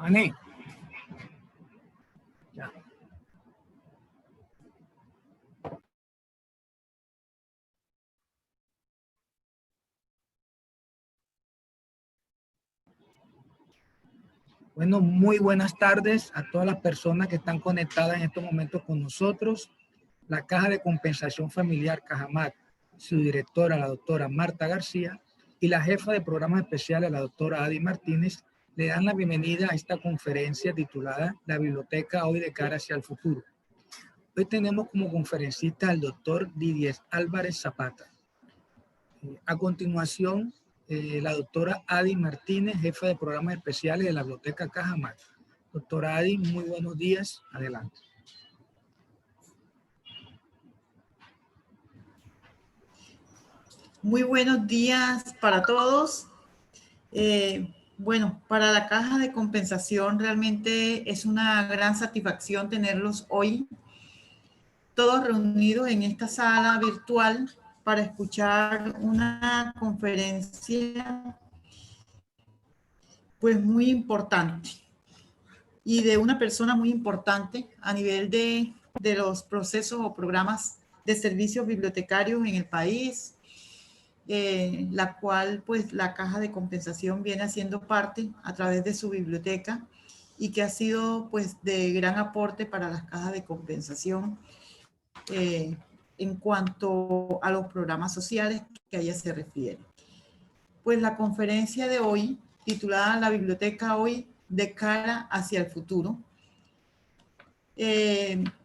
Ané. Ya. Bueno, muy buenas tardes a todas las personas que están conectadas en estos momentos con nosotros. La Caja de Compensación Familiar Cajamat, su directora, la doctora Marta García, y la jefa de programas especiales, la doctora Adi Martínez, le dan la bienvenida a esta conferencia titulada La Biblioteca hoy de cara hacia el futuro. Hoy tenemos como conferencista al doctor Didier Álvarez Zapata. A continuación, la doctora Adi Martínez, jefa de programas especiales de la Biblioteca Cajamat. Doctora Adi, muy buenos días. Adelante. Muy buenos días para todos. Bueno, para la Caja de Compensación realmente es una gran satisfacción tenerlos hoy, todos reunidos en esta sala virtual para escuchar una conferencia pues muy importante y de una persona muy importante a nivel de los procesos o programas de servicios bibliotecarios en el país, la cual pues la Caja de Compensación viene haciendo parte a través de su biblioteca y que ha sido pues de gran aporte para las cajas de compensación en cuanto a los programas sociales que a ella se refiere. Pues la conferencia de hoy, titulada La Biblioteca hoy de cara hacia el futuro, es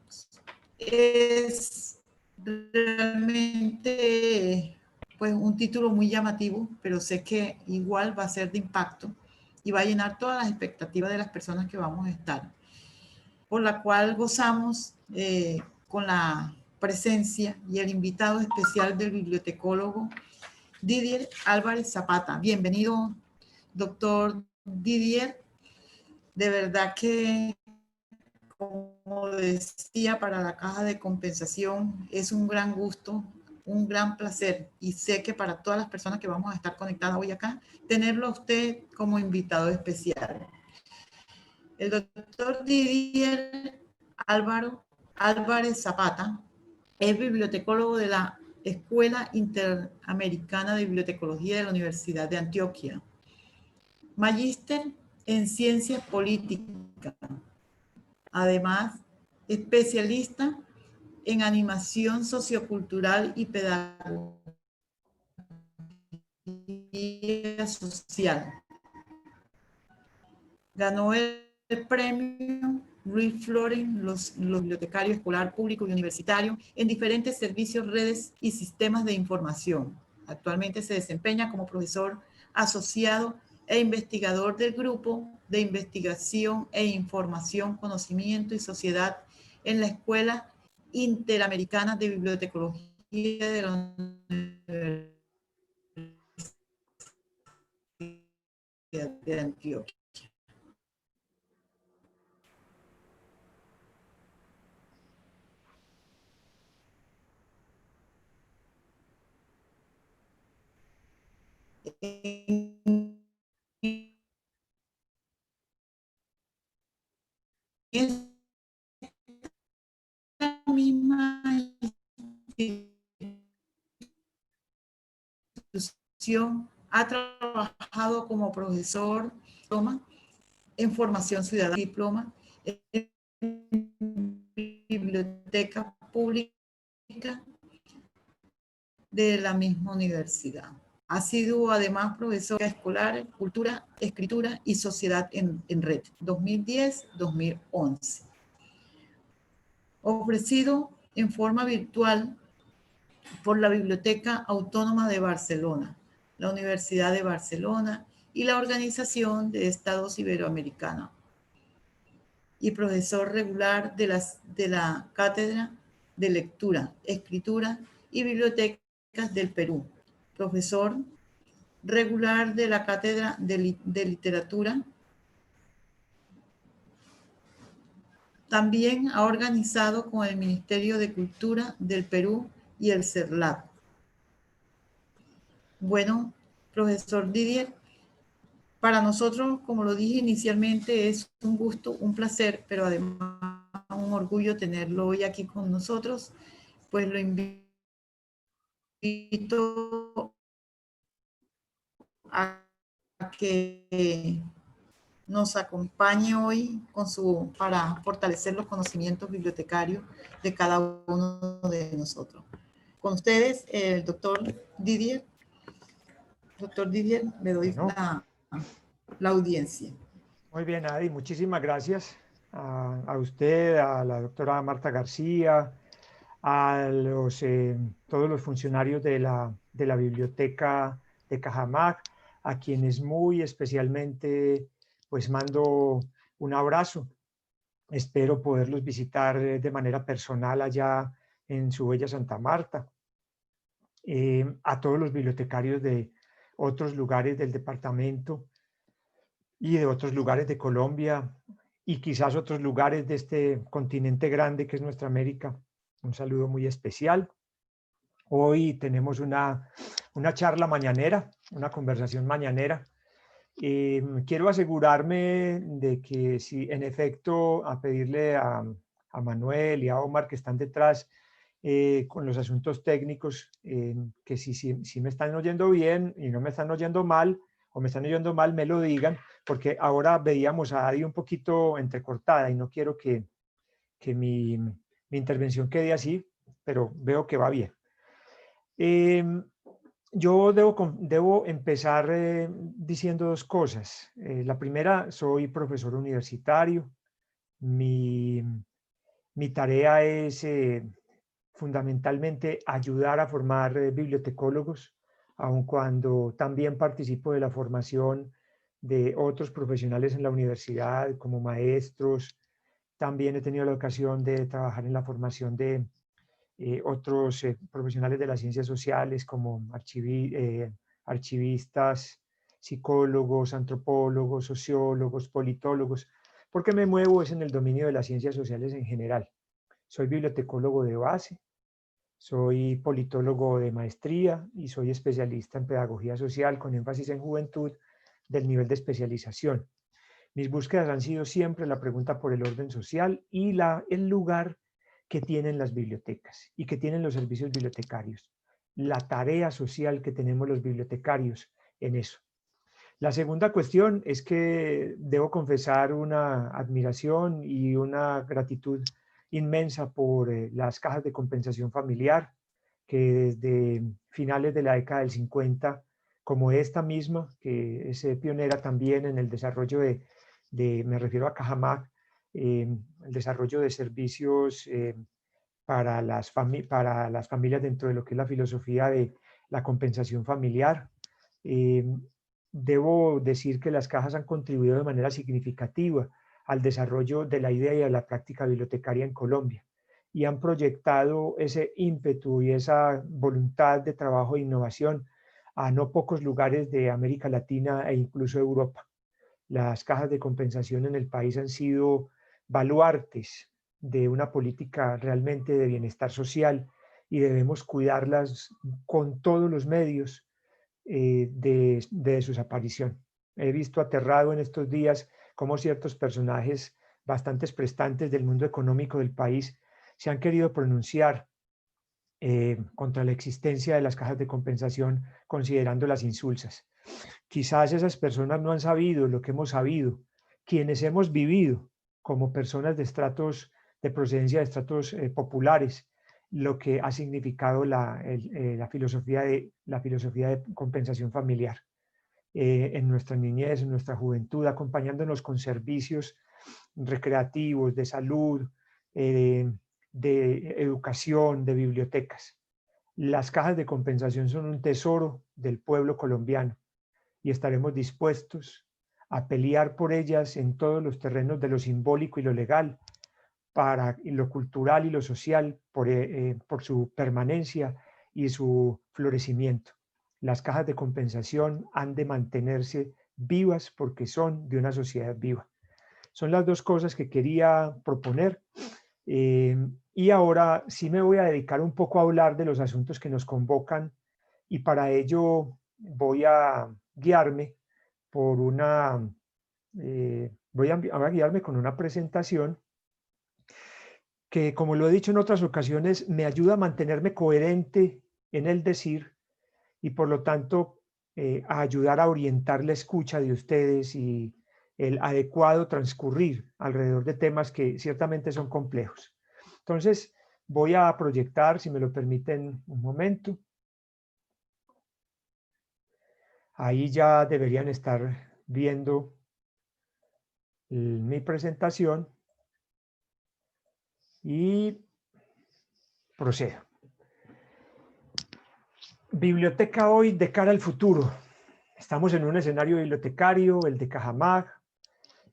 realmente pues un título muy llamativo, pero sé que igual va a ser de impacto y va a llenar todas las expectativas de las personas que vamos a estar, por la cual gozamos con la presencia y el invitado especial del bibliotecólogo Didier Álvarez Zapata. Bienvenido, doctor Didier. De verdad que, como decía, para la Caja de Compensación es un gran gusto, un gran placer, y sé que para todas las personas que vamos a estar conectadas hoy acá, tenerlo a usted como invitado especial. El doctor Didier Álvarez Zapata es bibliotecólogo de la Escuela Interamericana de Bibliotecología de la Universidad de Antioquia, magíster en Ciencias Políticas, además especialista en animación sociocultural y pedagogía social. Ganó el premio Luis Flores, los bibliotecarios escolar, público y universitario en diferentes servicios, redes y sistemas de información. Actualmente se desempeña como profesor asociado e investigador del Grupo de Investigación e Información, Conocimiento y Sociedad en la Escuela Interamericana de Bibliotecología de la Universidad de Antioquia. Esta misma institución ha trabajado como profesor en formación ciudadana, diploma en biblioteca pública de la misma universidad. Ha sido además profesora escolar, cultura, escritura y sociedad en red, 2010-2011. Ofrecido en forma virtual por la Biblioteca Autónoma de Barcelona, la Universidad de Barcelona y la Organización de Estados Iberoamericanos. Y profesor regular de la Cátedra de Lectura, Escritura y Bibliotecas del Perú. Profesor regular de la Cátedra de Literatura. También ha organizado con el Ministerio de Cultura del Perú y el CERLAP. Bueno, profesor Didier, Para nosotros, como lo dije inicialmente, es un gusto, un placer, pero además un orgullo tenerlo hoy aquí con nosotros. Pues lo invito a que nos acompañe hoy para fortalecer los conocimientos bibliotecarios de cada uno de nosotros. Con ustedes, el doctor Didier. Doctor Didier, le doy Bueno, la audiencia. muy bien, Adi, muchísimas gracias a usted, a la doctora Marta García, a todos los funcionarios de la biblioteca de Cajamarca, a quienes muy especialmente pues mando un abrazo. Espero poderlos visitar de manera personal allá en su bella Santa Marta. A todos los bibliotecarios de otros lugares del departamento y de otros lugares de Colombia y quizás otros lugares de este continente grande que es nuestra América. Un saludo muy especial. Hoy tenemos una charla mañanera, una conversación mañanera. Quiero asegurarme de que si en efecto a pedirle a Manuel y a Omar que están detrás con los asuntos técnicos, que si me están oyendo bien y no me están oyendo mal, o me están oyendo mal, me lo digan, porque ahora veíamos a Adi un poquito entrecortada y no quiero que mi intervención quede así, pero veo que va bien. Yo debo empezar diciendo dos cosas. La primera, soy profesor universitario. Mi tarea es fundamentalmente ayudar a formar bibliotecólogos, aun cuando también participo de la formación de otros profesionales en la universidad, como maestros. También he tenido la ocasión de trabajar en la formación de otros profesionales de las ciencias sociales, como archivistas, psicólogos, antropólogos, sociólogos, politólogos, porque me muevo es en el dominio de las ciencias sociales en general. Soy bibliotecólogo de base, soy politólogo de maestría y soy especialista en pedagogía social con énfasis en juventud del nivel de especialización. Mis búsquedas han sido siempre la pregunta por el orden social y el lugar que tienen las bibliotecas y que tienen los servicios bibliotecarios, la tarea social que tenemos los bibliotecarios en eso. La segunda cuestión es que debo confesar una admiración y una gratitud inmensa por las cajas de compensación familiar, que desde finales de la década del 50, como esta misma, que es pionera también en el desarrollo me refiero a Cajamarca, el desarrollo de servicios para las familias dentro de lo que es la filosofía de la compensación familiar. Debo decir que las cajas han contribuido de manera significativa al desarrollo de la idea y a la práctica bibliotecaria en Colombia y han proyectado ese ímpetu y esa voluntad de trabajo e innovación a no pocos lugares de América Latina e incluso Europa. Las cajas de compensación en el país han sido baluartes de una política realmente de bienestar social y debemos cuidarlas con todos los medios de su desaparición. He visto aterrado en estos días cómo ciertos personajes bastante prestantes del mundo económico del país se han querido pronunciar contra la existencia de las cajas de compensación, considerándolas insulsas. Quizás esas personas no han sabido lo que hemos sabido, quienes hemos vivido como personas de procedencia de estratos populares, lo que ha significado la filosofía de compensación familiar en nuestra niñez, en nuestra juventud, acompañándonos con servicios recreativos, de salud, de educación, de bibliotecas. Las cajas de compensación son un tesoro del pueblo colombiano y estaremos dispuestos a pelear por ellas en todos los terrenos de lo simbólico y lo legal, para lo cultural y lo social, por su permanencia y su florecimiento. Las cajas de compensación han de mantenerse vivas porque son de una sociedad viva. Son las dos cosas que quería proponer. Y ahora sí me voy a dedicar un poco a hablar de los asuntos que nos convocan y para ello voy a guiarme por una, voy a guiarme con una presentación que, como lo he dicho en otras ocasiones, me ayuda a mantenerme coherente en el decir y por lo tanto a ayudar a orientar la escucha de ustedes y el adecuado transcurrir alrededor de temas que ciertamente son complejos. Entonces, voy a proyectar, si me lo permiten, un momento. Ahí ya deberían estar viendo mi presentación y procedo. Biblioteca hoy de cara al futuro. Estamos en un escenario bibliotecario, el de Cajamark.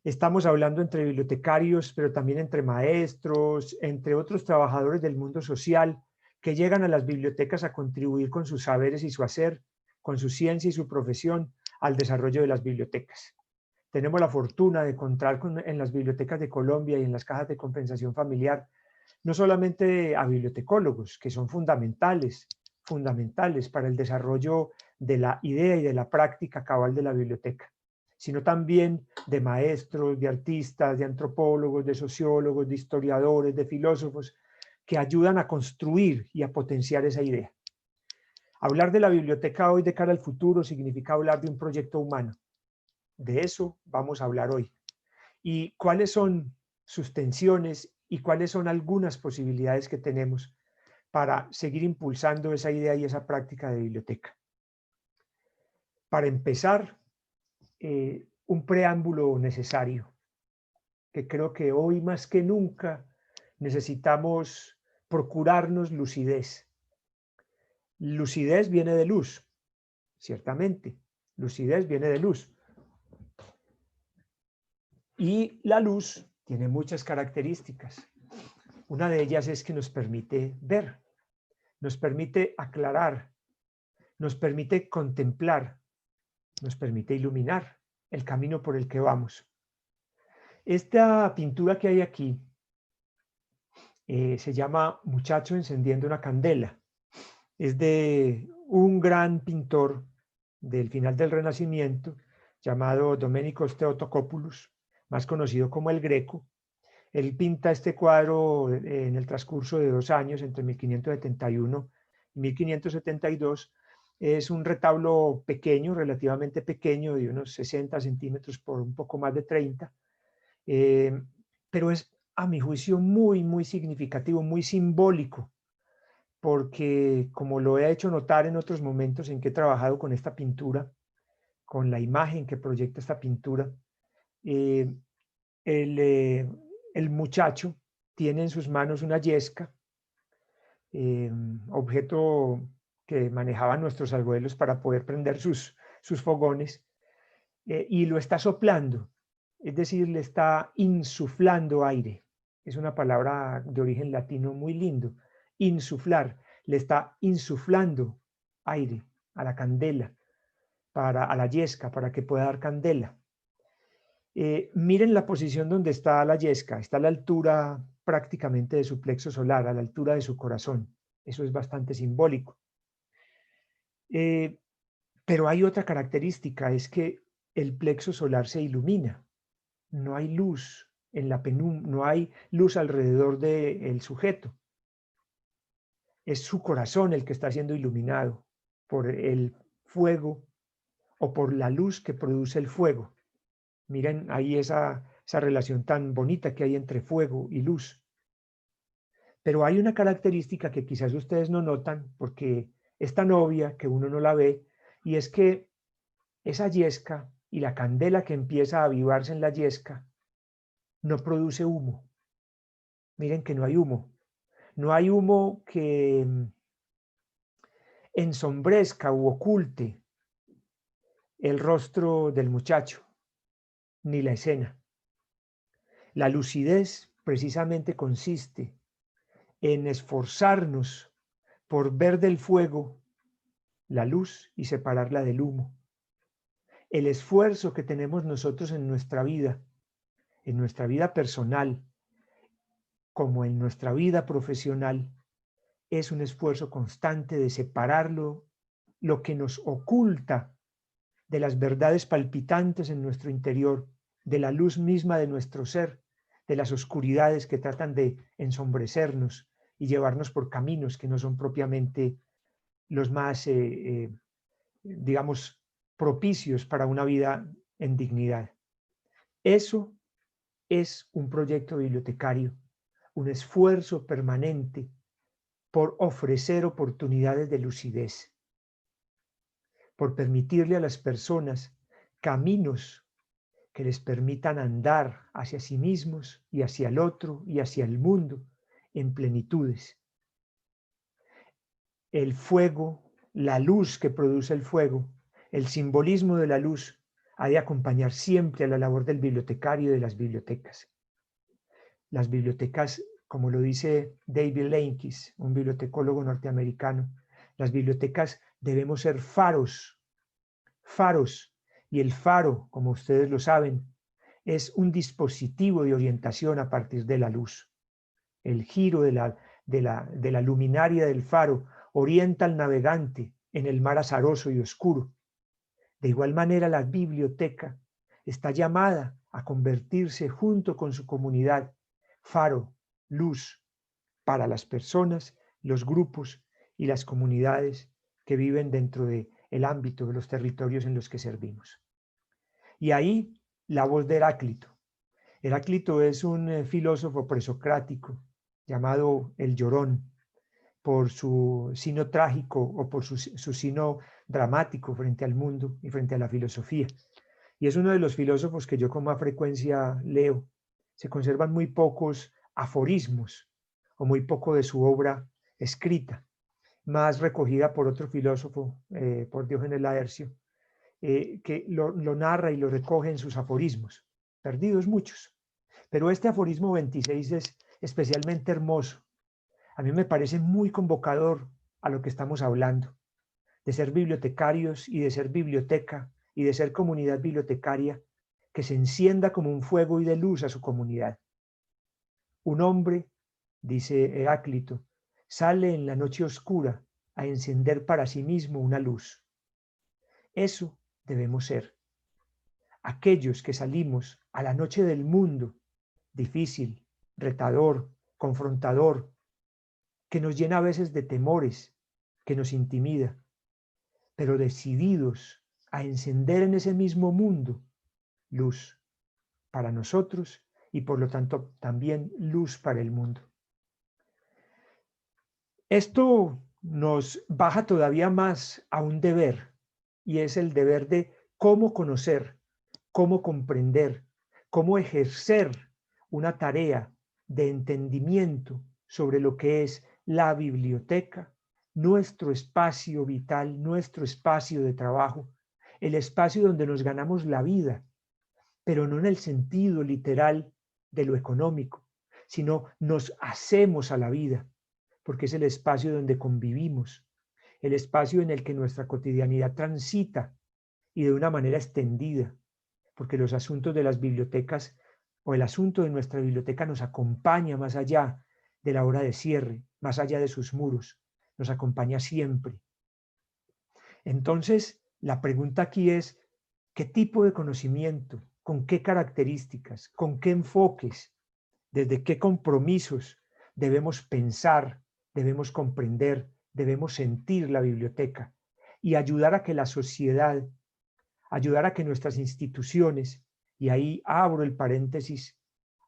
Estamos hablando entre bibliotecarios, pero también entre maestros, entre otros trabajadores del mundo social que llegan a las bibliotecas a contribuir con sus saberes y su hacer, con su ciencia y su profesión al desarrollo de las bibliotecas. Tenemos la fortuna de contar en las bibliotecas de Colombia y en las cajas de compensación familiar, no solamente a bibliotecólogos, que son fundamentales para el desarrollo de la idea y de la práctica cabal de la biblioteca, sino también de maestros, de artistas, de antropólogos, de sociólogos, de historiadores, de filósofos, que ayudan a construir y a potenciar esa idea. Hablar de la biblioteca hoy de cara al futuro significa hablar de un proyecto humano. De eso vamos a hablar hoy. ¿Y cuáles son sus tensiones y cuáles son algunas posibilidades que tenemos para seguir impulsando esa idea y esa práctica de biblioteca? Para empezar, un preámbulo necesario, que creo que hoy más que nunca necesitamos procurarnos lucidez. Lucidez viene de luz, ciertamente, lucidez viene de luz. Y la luz tiene muchas características. Una de ellas es que nos permite ver, nos permite aclarar, nos permite contemplar, nos permite iluminar el camino por el que vamos. Esta pintura que hay aquí se llama Muchacho encendiendo una candela. Es de un gran pintor del final del Renacimiento llamado Domenicos Theotokopoulos, más conocido como el Greco. Él pinta este cuadro en el transcurso de 2 años, entre 1571 y 1572. Es un retablo pequeño, relativamente pequeño, de unos 60 centímetros por un poco más de 30, pero es, a mi juicio, muy, muy significativo, muy simbólico, porque como lo he hecho notar en otros momentos en que he trabajado con esta pintura, con la imagen que proyecta esta pintura, el muchacho tiene en sus manos una yesca, objeto que manejaban nuestros abuelos para poder prender sus fogones, y lo está soplando, es decir, le está insuflando aire. Es una palabra de origen latino muy lindo, insuflar, le está insuflando aire a la candela, a la yesca, para que pueda dar candela. Miren la posición donde está la yesca, está a la altura prácticamente de su plexo solar, a la altura de su corazón. Eso es bastante simbólico. Pero hay otra característica, es que el plexo solar se ilumina. No hay luz en la penumbra, no hay luz alrededor del sujeto. Es su corazón el que está siendo iluminado por el fuego o por la luz que produce el fuego. Miren ahí esa relación tan bonita que hay entre fuego y luz. Pero hay una característica que quizás ustedes no notan porque es tan obvia que uno no la ve, y es que esa yesca y la candela que empieza a avivarse en la yesca no produce humo. Miren que no hay humo. No hay humo que ensombrezca u oculte el rostro del muchacho, ni la escena. La lucidez precisamente consiste en esforzarnos por ver del fuego la luz y separarla del humo. El esfuerzo que tenemos nosotros en nuestra vida personal, como en nuestra vida profesional, es un esfuerzo constante de separarlo, lo que nos oculta de las verdades palpitantes en nuestro interior, de la luz misma de nuestro ser, de las oscuridades que tratan de ensombrecernos y llevarnos por caminos que no son propiamente los más, digamos, propicios para una vida en dignidad. Eso es un proyecto bibliotecario, un esfuerzo permanente por ofrecer oportunidades de lucidez, por permitirle a las personas caminos que les permitan andar hacia sí mismos y hacia el otro y hacia el mundo en plenitudes. El fuego, la luz que produce el fuego, el simbolismo de la luz ha de acompañar siempre a la labor del bibliotecario y de las bibliotecas. Las bibliotecas, como lo dice David Leinquist, un bibliotecólogo norteamericano, las bibliotecas debemos ser faros, y el faro, como ustedes lo saben, es un dispositivo de orientación a partir de la luz. El giro de la luminaria del faro orienta al navegante en el mar azaroso y oscuro. De igual manera, la biblioteca está llamada a convertirse junto con su comunidad, faro, luz, para las personas, los grupos y las comunidades que viven dentro del ámbito de los territorios en los que servimos. Y ahí la voz de Heráclito. Heráclito es un filósofo presocrático llamado el Llorón, por su sino trágico o por su sino dramático frente al mundo y frente a la filosofía. Y es uno de los filósofos que yo con más frecuencia leo. Se conservan muy pocos aforismos o muy poco de su obra escrita, más recogida por otro filósofo, por Diógenes Laercio, que lo narra y lo recoge en sus aforismos, perdidos muchos. Pero este aforismo 26 es especialmente hermoso. A mí me parece muy convocador a lo que estamos hablando, de ser bibliotecarios y de ser biblioteca y de ser comunidad bibliotecaria que se encienda como un fuego y de luz a su comunidad. Un hombre, dice Heráclito, sale en la noche oscura a encender para sí mismo una luz. Eso debemos ser. Aquellos que salimos a la noche del mundo, difícil, retador, confrontador, que nos llena a veces de temores, que nos intimida, pero decididos a encender en ese mismo mundo luz para nosotros y por lo tanto también luz para el mundo. Esto nos baja todavía más a un deber, y es el deber de cómo conocer, cómo comprender, cómo ejercer una tarea de entendimiento sobre lo que es la biblioteca, nuestro espacio vital, nuestro espacio de trabajo, el espacio donde nos ganamos la vida, pero no en el sentido literal de lo económico, sino nos hacemos a la vida, porque es el espacio donde convivimos, el espacio en el que nuestra cotidianidad transita y de una manera extendida, porque los asuntos de las bibliotecas o el asunto de nuestra biblioteca nos acompaña más allá de la hora de cierre, más allá de sus muros, nos acompaña siempre. Entonces, la pregunta aquí es, ¿qué tipo de conocimiento, con qué características, con qué enfoques, desde qué compromisos debemos pensar, debemos comprender, debemos sentir la biblioteca y ayudar a que la sociedad, ayudar a que nuestras instituciones, y ahí abro el paréntesis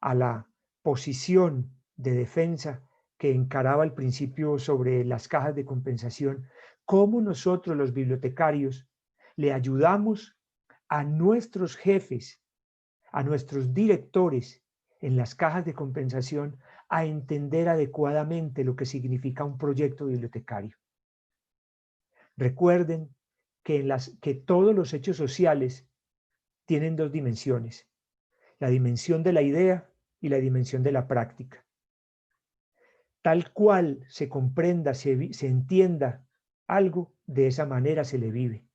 a la posición de defensa que encaraba al principio sobre las cajas de compensación, cómo nosotros los bibliotecarios le ayudamos a nuestros jefes, a nuestros directores en las cajas de compensación a entender adecuadamente lo que significa un proyecto bibliotecario. Recuerden que todos los hechos sociales tienen dos dimensiones, la dimensión de la idea y la dimensión de la práctica. Tal cual se comprenda, se entienda algo, de esa manera se le vive.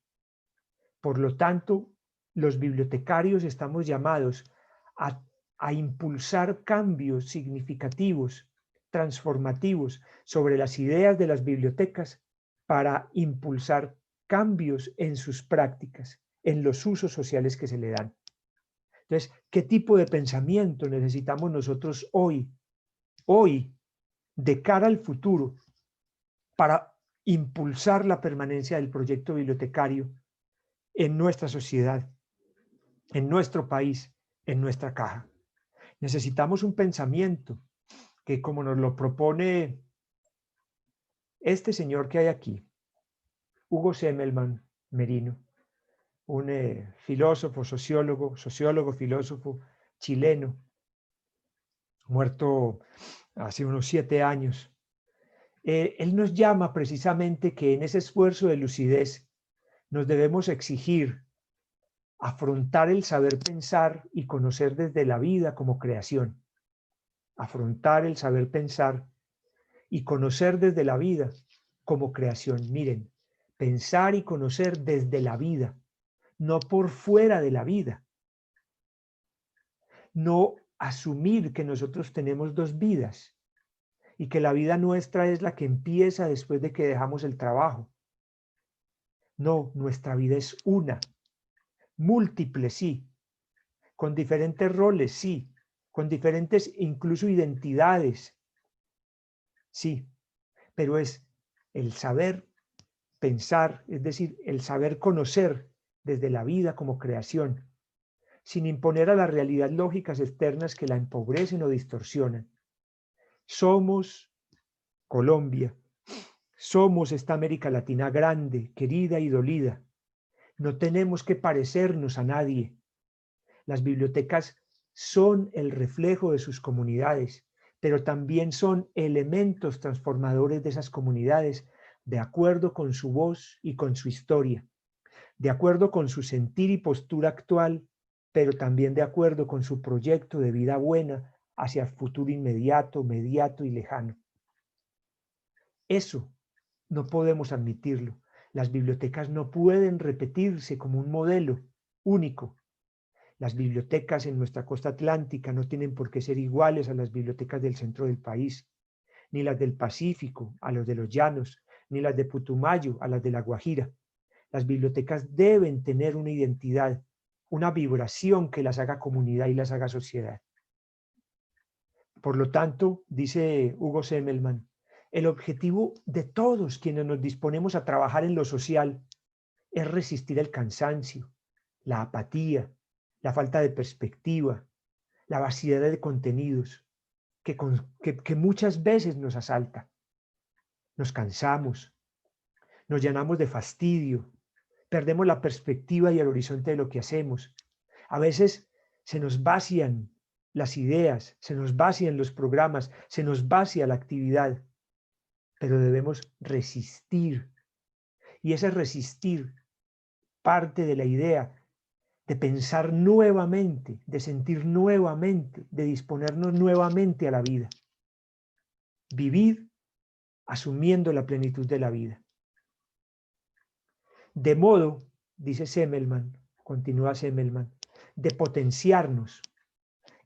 Por lo tanto, los bibliotecarios estamos llamados a impulsar cambios significativos, transformativos sobre las ideas de las bibliotecas para impulsar cambios en sus prácticas, en los usos sociales que se le dan. Entonces, ¿qué tipo de pensamiento necesitamos nosotros hoy, de cara al futuro, para impulsar la permanencia del proyecto bibliotecario en nuestra sociedad, en nuestro país, en nuestra caja? Necesitamos un pensamiento que, como nos lo propone este señor que hay aquí, Hugo Semmelmann Merino, un filósofo, sociólogo, filósofo chileno, muerto hace unos 7 años. Él nos llama precisamente que en ese esfuerzo de lucidez nos debemos exigir afrontar el saber pensar y conocer desde la vida como creación. Afrontar el saber pensar y conocer desde la vida como creación. Miren, pensar y conocer desde la vida, no por fuera de la vida. No asumir que nosotros tenemos 2 vidas y que la vida nuestra es la que empieza después de que dejamos el trabajo. No, nuestra vida es una, múltiple sí, con diferentes roles sí, con diferentes incluso identidades sí, pero es el saber pensar, es decir, el saber conocer desde la vida como creación, sin imponer a la realidad lógicas externas que la empobrecen o distorsionan. Somos Colombia, somos esta América Latina grande, querida y dolida. No tenemos que parecernos a nadie. Las bibliotecas son el reflejo de sus comunidades, pero también son elementos transformadores de esas comunidades, de acuerdo con su voz y con su historia, de acuerdo con su sentir y postura actual, pero también de acuerdo con su proyecto de vida buena hacia el futuro inmediato, mediato y lejano. Eso no podemos admitirlo. Las bibliotecas no pueden repetirse como un modelo único. Las bibliotecas en nuestra costa atlántica no tienen por qué ser iguales a las bibliotecas del centro del país, ni las del Pacífico a los de los llanos, ni las de Putumayo a las de La Guajira. Las bibliotecas deben tener una identidad, una vibración que las haga comunidad y las haga sociedad. Por lo tanto, dice Hugo Semmelmann, el objetivo de todos quienes nos disponemos a trabajar en lo social es resistir el cansancio, la apatía, la falta de perspectiva, la vaciedad de contenidos que muchas veces nos asalta. Nos cansamos, nos llenamos de fastidio, perdemos la perspectiva y el horizonte de lo que hacemos. A veces se nos vacían las ideas, se nos vacían los programas, se nos vacía la actividad, pero debemos resistir. Y ese resistir parte de la idea de pensar nuevamente, de sentir nuevamente, de disponernos nuevamente a la vida. Vivir asumiendo la plenitud de la vida. De modo, dice Semmelmann, continúa Semmelmann, de potenciarnos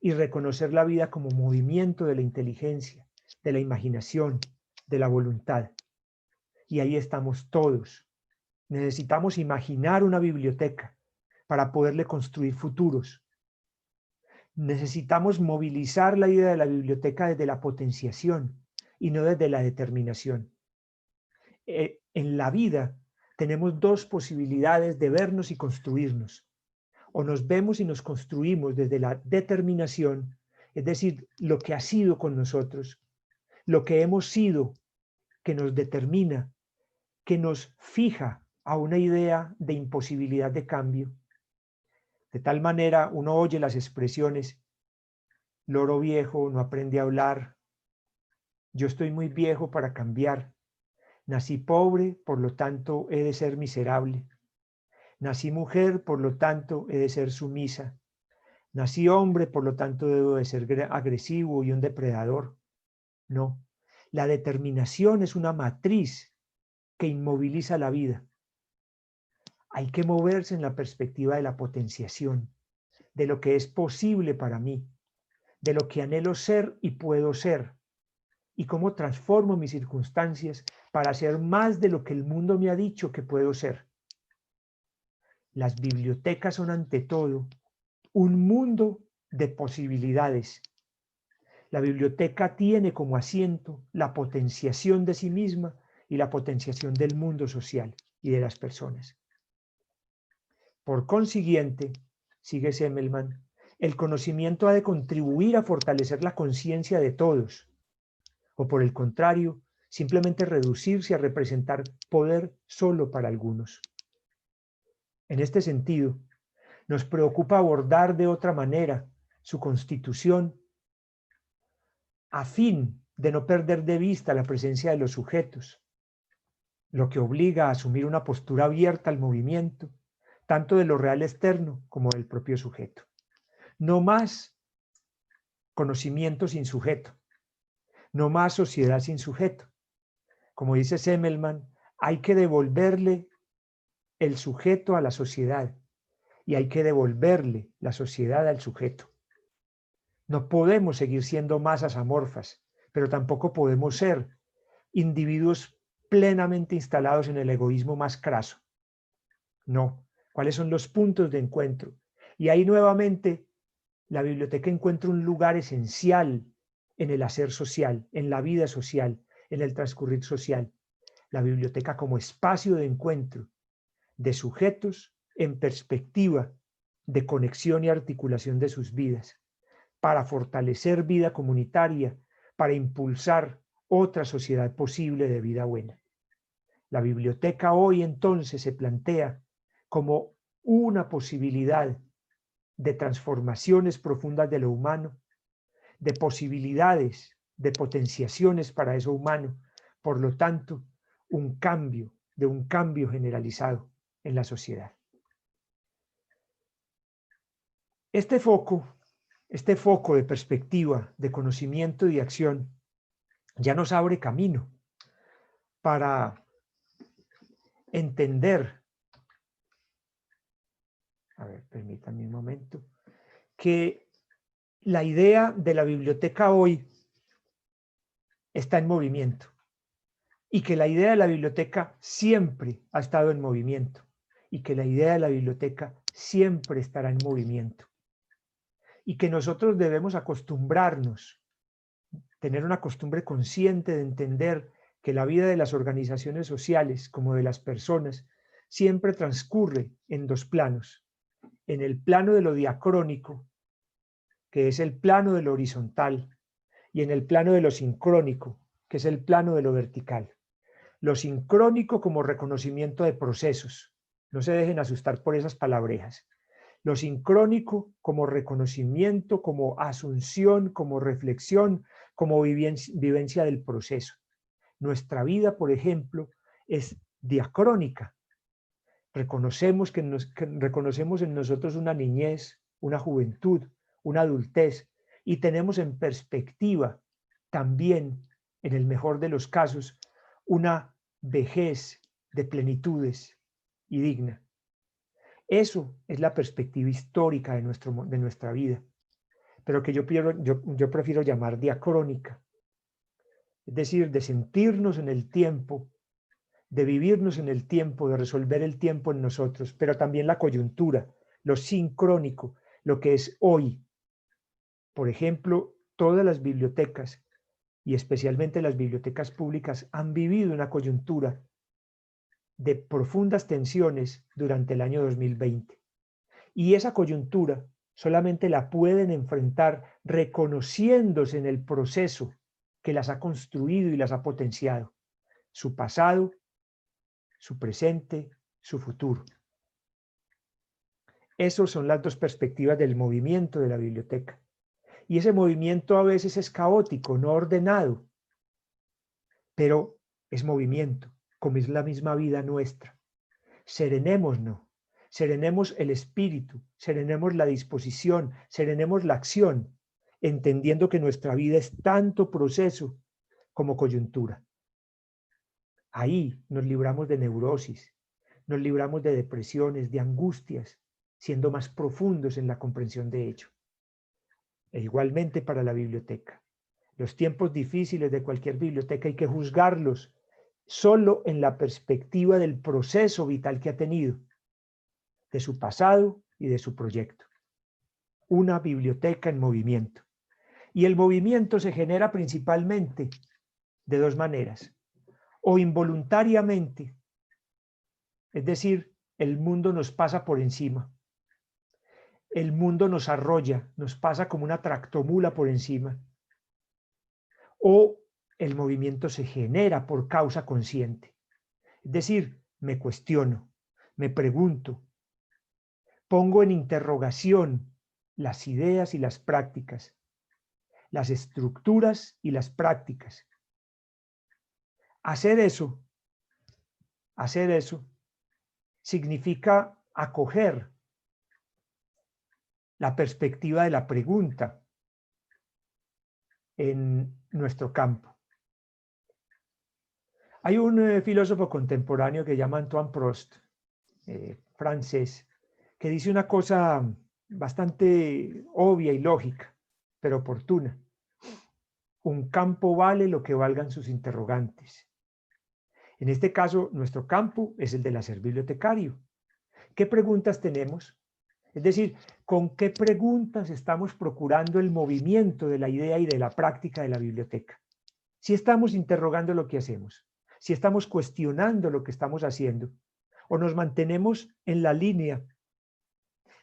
y reconocer la vida como movimiento de la inteligencia, de la imaginación, de la voluntad. Y ahí estamos todos. Necesitamos imaginar una biblioteca para poderle construir futuros. Necesitamos movilizar la idea de la biblioteca desde la potenciación y no desde la determinación. En la vida tenemos 2 posibilidades de vernos y construirnos. O nos vemos y nos construimos desde la determinación, es decir, lo que ha sido con nosotros, lo que hemos sido, que nos determina, que nos fija a una idea de imposibilidad de cambio. De tal manera uno oye las expresiones, loro viejo no aprende a hablar, yo estoy muy viejo para cambiar, nací pobre, por lo tanto he de ser miserable, nací mujer, por lo tanto he de ser sumisa, nací hombre, por lo tanto debo de ser agresivo y un depredador. No, la determinación es una matriz que inmoviliza la vida. Hay que moverse en la perspectiva de la potenciación, de lo que es posible para mí, de lo que anhelo ser y puedo ser, y cómo transformo mis circunstancias para ser más de lo que el mundo me ha dicho que puedo ser. Las bibliotecas son ante todo un mundo de posibilidades. La biblioteca tiene como asiento la potenciación de sí misma y la potenciación del mundo social y de las personas. Por consiguiente, sigue Semmelman, el conocimiento ha de contribuir a fortalecer la conciencia de todos, o por el contrario, simplemente reducirse a representar poder solo para algunos. En este sentido, nos preocupa abordar de otra manera su constitución a fin de no perder de vista la presencia de los sujetos, lo que obliga a asumir una postura abierta al movimiento, tanto de lo real externo como del propio sujeto. No más conocimiento sin sujeto, no más sociedad sin sujeto. Como dice Semmelman, hay que devolverle el sujeto a la sociedad y hay que devolverle la sociedad al sujeto. No podemos seguir siendo masas amorfas, pero tampoco podemos ser individuos plenamente instalados en el egoísmo más craso. No. ¿Cuáles son los puntos de encuentro? Y ahí nuevamente la biblioteca encuentra un lugar esencial en el hacer social, en la vida social, en el transcurrir social. La biblioteca como espacio de encuentro de sujetos en perspectiva de conexión y articulación de sus vidas, para fortalecer vida comunitaria, para impulsar otra sociedad posible de vida buena. La biblioteca hoy entonces se plantea como una posibilidad de transformaciones profundas de lo humano, de posibilidades, de potenciaciones para eso humano, por lo tanto, un cambio generalizado en la sociedad. Este foco de perspectiva, de conocimiento y de acción, ya nos abre camino para entender, a ver, permítanme un momento, que la idea de la biblioteca hoy está en movimiento y que la idea de la biblioteca siempre ha estado en movimiento y que la idea de la biblioteca siempre estará en movimiento y que nosotros debemos acostumbrarnos, tener una costumbre consciente de entender que la vida de las organizaciones sociales como de las personas siempre transcurre en dos planos, en el plano de lo diacrónico, que es el plano de lo horizontal, y en el plano de lo sincrónico, que es el plano de lo vertical. Lo sincrónico como reconocimiento de procesos. No se dejen asustar por esas palabrejas. Lo sincrónico como reconocimiento, como asunción, como reflexión, como vivencia del proceso. Nuestra vida, por ejemplo, es diacrónica. Reconocemos reconocemos en nosotros una niñez, una juventud, una adultez, y tenemos en perspectiva también, en el mejor de los casos, una vejez de plenitudes y digna. Eso es la perspectiva histórica de nuestra vida, pero que yo prefiero llamar diacrónica, es decir, de sentirnos en el tiempo, de vivirnos en el tiempo, de resolver el tiempo en nosotros, pero también la coyuntura, lo sincrónico, lo que es hoy. Por ejemplo, todas las bibliotecas, y especialmente las bibliotecas públicas, han vivido una coyuntura de profundas tensiones durante el año 2020. Y esa coyuntura solamente la pueden enfrentar reconociéndose en el proceso que las ha construido y las ha potenciado, su pasado, su presente, su futuro. Esas son las dos perspectivas del movimiento de la biblioteca. Y ese movimiento a veces es caótico, no ordenado, pero es movimiento, como es la misma vida nuestra. Serenémonos, serenemos el espíritu, serenemos la disposición, serenemos la acción, entendiendo que nuestra vida es tanto proceso como coyuntura. Ahí nos libramos de neurosis, nos libramos de depresiones, de angustias, siendo más profundos en la comprensión de ello. E igualmente para la biblioteca. Los tiempos difíciles de cualquier biblioteca hay que juzgarlos solo en la perspectiva del proceso vital que ha tenido. de su pasado y de su proyecto. Una biblioteca en movimiento. Y el movimiento se genera principalmente de dos maneras. O involuntariamente, es decir, el mundo nos pasa por encima. El mundo nos arrolla, nos pasa como una tractomula por encima. O el movimiento se genera por causa consciente. Es decir, me cuestiono, me pregunto, pongo en interrogación las ideas y las prácticas, las estructuras y las prácticas. Hacer eso significa acoger la perspectiva de la pregunta en nuestro campo. Hay un filósofo contemporáneo que se llama Antoine Prost, francés, que dice una cosa bastante obvia y lógica, pero oportuna. Un campo vale lo que valgan sus interrogantes. En este caso, nuestro campo es el del hacer bibliotecario. ¿Qué preguntas tenemos? Es decir, ¿con qué preguntas estamos procurando el movimiento de la idea y de la práctica de la biblioteca? Si estamos interrogando lo que hacemos, si estamos cuestionando lo que estamos haciendo, o nos mantenemos en la línea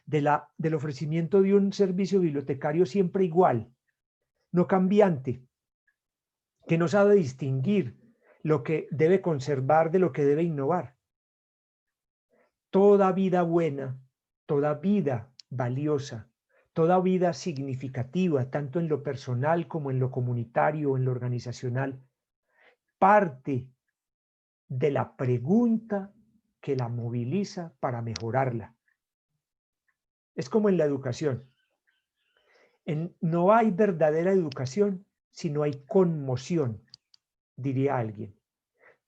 del ofrecimiento de un servicio bibliotecario siempre igual, no cambiante, que no sabe distinguir lo que debe conservar de lo que debe innovar. Toda vida buena, toda vida valiosa, toda vida significativa, tanto en lo personal como en lo comunitario o en lo organizacional, parte de la pregunta que la moviliza para mejorarla. Es como en la educación. No hay verdadera educación si no hay conmoción, diría alguien.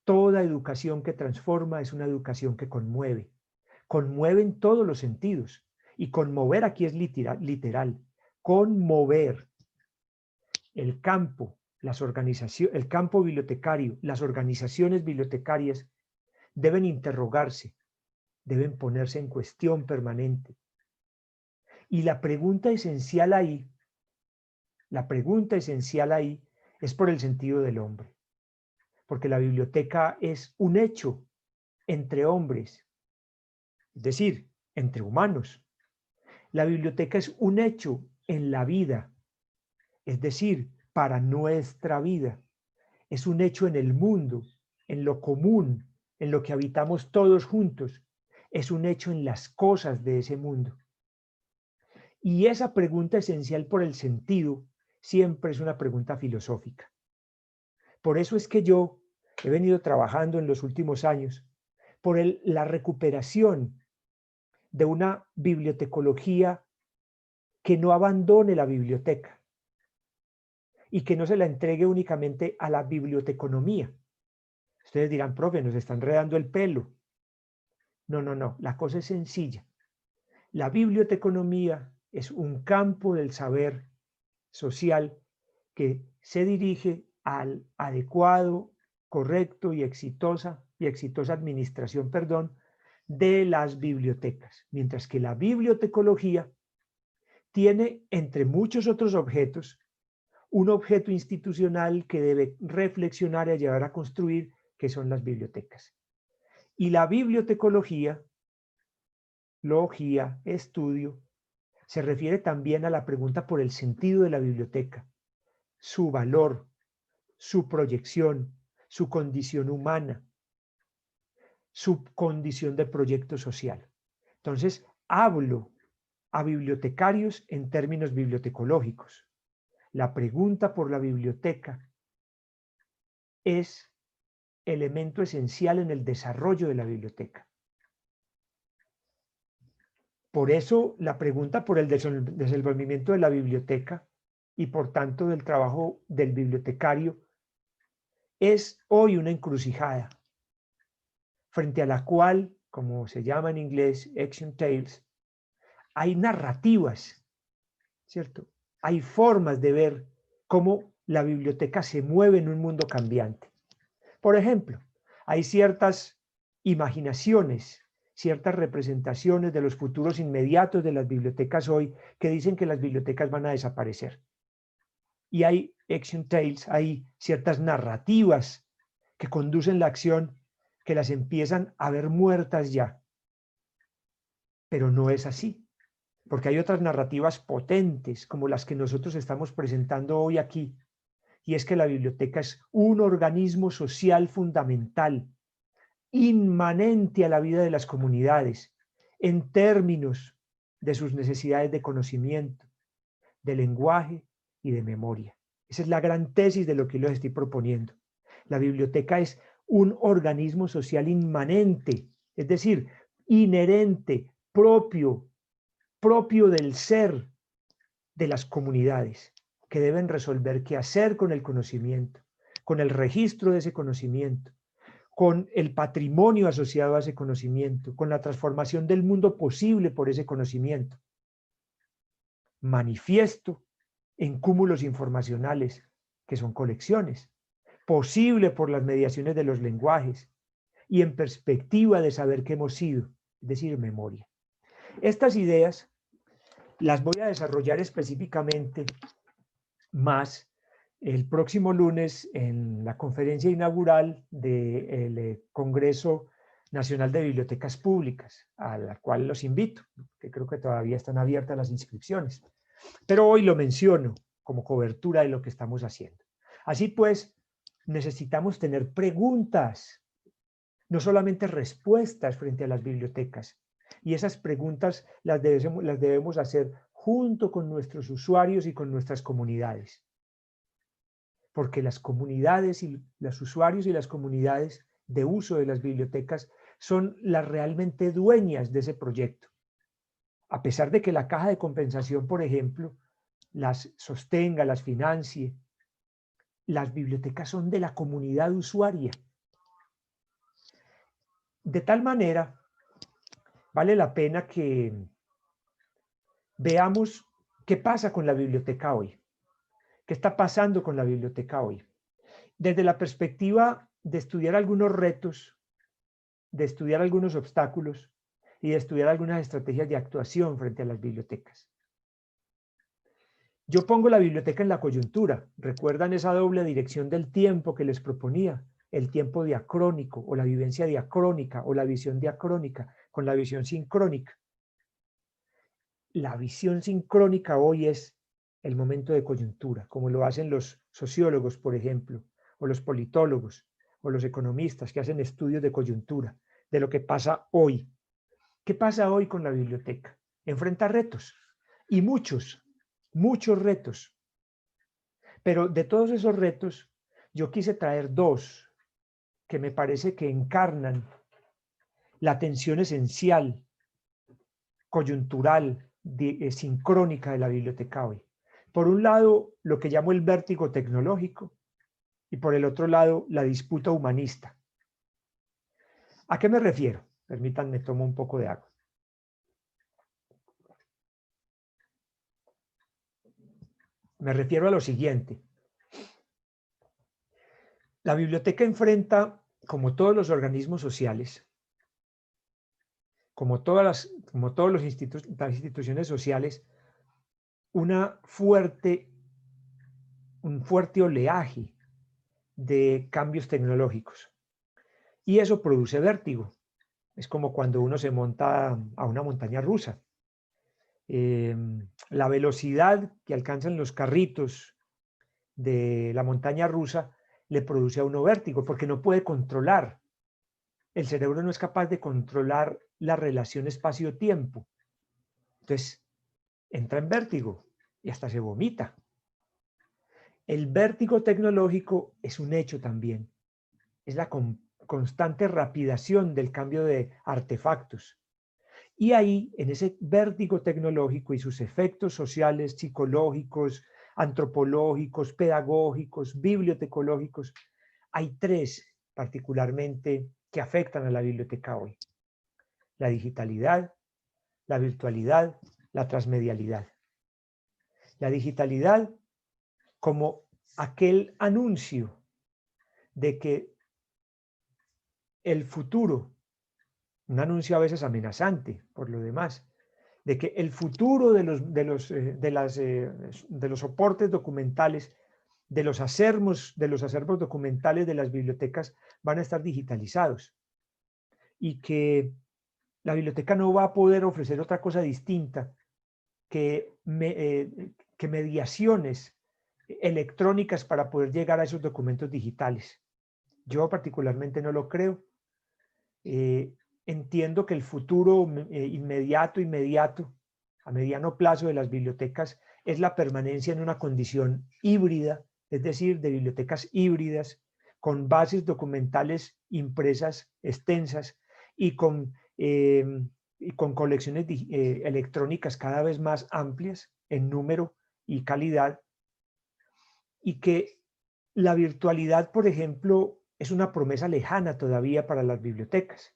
Toda educación que transforma es una educación que conmueve. Conmueve en todos los sentidos. Y conmover aquí es literal. Conmover. El campo, el campo bibliotecario, las organizaciones bibliotecarias deben interrogarse, deben ponerse en cuestión permanente. Y la pregunta esencial ahí es por el sentido del hombre. Porque la biblioteca es un hecho entre hombres, es decir, entre humanos. La biblioteca es un hecho en la vida, es decir, para nuestra vida. Es un hecho en el mundo, en lo común, en lo que habitamos todos juntos. Es un hecho en las cosas de ese mundo. Y esa pregunta esencial por el sentido siempre es una pregunta filosófica. Por eso es que yo he venido trabajando en los últimos años por la recuperación de una bibliotecología que no abandone la biblioteca y que no se la entregue únicamente a la biblioteconomía. Ustedes dirán, profe, nos están enredando el pelo. No, la cosa es sencilla. La biblioteconomía es un campo del saber social que se dirige al adecuado, correcto y exitosa administración, de las bibliotecas, mientras que la bibliotecología tiene, entre muchos otros objetos, un objeto institucional que debe reflexionar y llevar a construir, que son las bibliotecas. Y la bibliotecología, estudio, se refiere también a la pregunta por el sentido de la biblioteca, su valor, su proyección, su condición humana, su condición de proyecto social. Entonces, hablo a bibliotecarios en términos bibliotecológicos. La pregunta por la biblioteca es elemento esencial en el desarrollo de la biblioteca. Por eso, la pregunta por el desenvolvimiento de la biblioteca y por tanto del trabajo del bibliotecario es hoy una encrucijada frente a la cual, como se llama en inglés, action tales, hay narrativas, ¿cierto? Hay formas de ver cómo la biblioteca se mueve en un mundo cambiante. Por ejemplo, hay ciertas imaginaciones, ciertas representaciones de los futuros inmediatos de las bibliotecas hoy que dicen que las bibliotecas van a desaparecer. Y hay action tales, hay ciertas narrativas que conducen la acción que las empiezan a ver muertas ya. Pero no es así, porque hay otras narrativas potentes como las que nosotros estamos presentando hoy aquí, y es que la biblioteca es un organismo social fundamental, inmanente a la vida de las comunidades, en términos de sus necesidades de conocimiento, de lenguaje y de memoria. Esa es la gran tesis de lo que les estoy proponiendo. La biblioteca es un organismo social inmanente, es decir, inherente, propio del ser de las comunidades, que deben resolver qué hacer con el conocimiento, con el registro de ese conocimiento, con el patrimonio asociado a ese conocimiento, con la transformación del mundo posible por ese conocimiento. Manifiesto en cúmulos informacionales, que son colecciones, posible por las mediaciones de los lenguajes y en perspectiva de saber qué hemos sido, es decir, memoria. Estas ideas las voy a desarrollar específicamente más el próximo lunes en la conferencia inaugural del Congreso Nacional de Bibliotecas Públicas, a la cual los invito, que creo que todavía están abiertas las inscripciones. Pero hoy lo menciono como cobertura de lo que estamos haciendo. Así pues, necesitamos tener preguntas, no solamente respuestas frente a las bibliotecas. Y esas preguntas las debemos hacer junto con nuestros usuarios y con nuestras comunidades. Porque las comunidades y los usuarios y las comunidades de uso de las bibliotecas son las realmente dueñas de ese proyecto. A pesar de que la caja de compensación, por ejemplo, las sostenga, las financie, las bibliotecas son de la comunidad usuaria. De tal manera, vale la pena que veamos qué pasa con la biblioteca hoy. ¿Qué está pasando con la biblioteca hoy? Desde la perspectiva de estudiar algunos retos, de estudiar algunos obstáculos y de estudiar algunas estrategias de actuación frente a las bibliotecas. Yo pongo la biblioteca en la coyuntura. ¿Recuerdan esa doble dirección del tiempo que les proponía? El tiempo diacrónico o la vivencia diacrónica o la visión diacrónica con la visión sincrónica. La visión sincrónica hoy es el momento de coyuntura, como lo hacen los sociólogos, por ejemplo, o los politólogos, o los economistas que hacen estudios de coyuntura, de lo que pasa hoy. ¿Qué pasa hoy con la biblioteca? Enfrenta retos, y muchos retos. Pero de todos esos retos, yo quise traer dos que me parece que encarnan la tensión esencial, coyuntural, sincrónica de la biblioteca hoy. Por un lado, lo que llamo el vértigo tecnológico y por el otro lado, la disputa humanista. ¿A qué me refiero? Permítanme, tomo un poco de agua. Me refiero a lo siguiente. La biblioteca enfrenta, como todos los organismos sociales, como todas las instituciones sociales, un fuerte oleaje de cambios tecnológicos. Y eso produce vértigo. Es como cuando uno se monta a una montaña rusa. La velocidad que alcanzan los carritos de la montaña rusa le produce a uno vértigo porque no puede controlar. El cerebro no es capaz de controlar la relación espacio-tiempo. Entonces, entra en vértigo y hasta se vomita. El vértigo tecnológico es un hecho también. Es la constante rapidación del cambio de artefactos. Y ahí, en ese vértigo tecnológico y sus efectos sociales, psicológicos, antropológicos, pedagógicos, bibliotecológicos, hay tres particularmente que afectan a la biblioteca hoy: la digitalidad, la virtualidad, la transmedialidad. La digitalidad como aquel anuncio de que el futuro un anuncio a veces amenazante por lo demás, de que el futuro de los soportes documentales, de los acervos documentales de las bibliotecas van a estar digitalizados y que la biblioteca no va a poder ofrecer otra cosa distinta que mediaciones electrónicas para poder llegar a esos documentos digitales. Yo particularmente no lo creo. Entiendo que el futuro inmediato, a mediano plazo de las bibliotecas es la permanencia en una condición híbrida, es decir, de bibliotecas híbridas, con bases documentales impresas extensas y con colecciones electrónicas cada vez más amplias en número y calidad, y que la virtualidad, por ejemplo, es una promesa lejana todavía para las bibliotecas,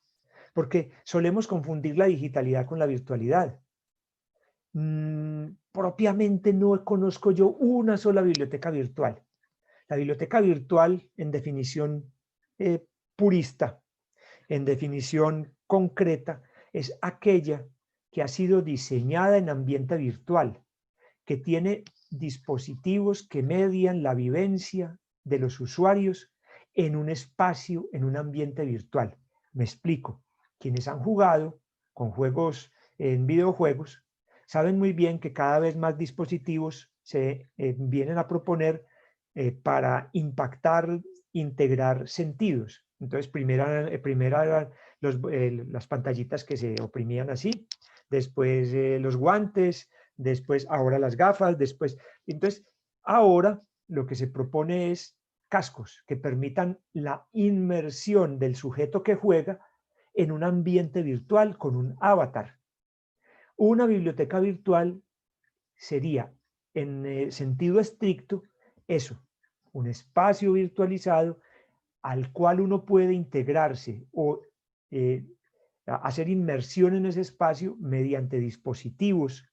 porque solemos confundir la digitalidad con la virtualidad. Propiamente no conozco yo una sola biblioteca virtual. La biblioteca virtual, en definición purista, en definición concreta, es aquella que ha sido diseñada en ambiente virtual, que tiene dispositivos que median la vivencia de los usuarios en un espacio, en un ambiente virtual. Me explico. Quienes han jugado con juegos en videojuegos saben muy bien que cada vez más dispositivos se vienen a proponer para impactar, integrar sentidos. Entonces, primero eran las pantallitas que se oprimían así, después los guantes, después ahora las gafas, después. Entonces, ahora lo que se propone es cascos que permitan la inmersión del sujeto que juega en un ambiente virtual con un avatar. Una biblioteca virtual sería, en sentido estricto, eso, un espacio virtualizado al cual uno puede integrarse o hacer inmersión en ese espacio mediante dispositivos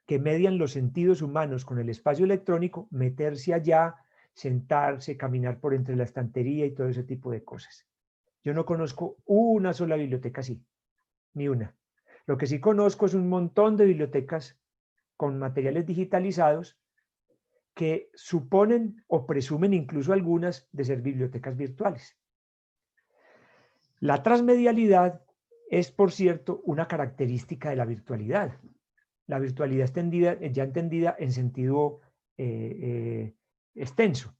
que median los sentidos humanos con el espacio electrónico, meterse allá, sentarse, caminar por entre la estantería y todo ese tipo de cosas. Yo no conozco una sola biblioteca así, ni una. Lo que sí conozco es un montón de bibliotecas con materiales digitalizados que suponen o presumen incluso algunas de ser bibliotecas virtuales. La transmedialidad es, por cierto, una característica de la virtualidad. La virtualidad ya entendida en sentido extenso.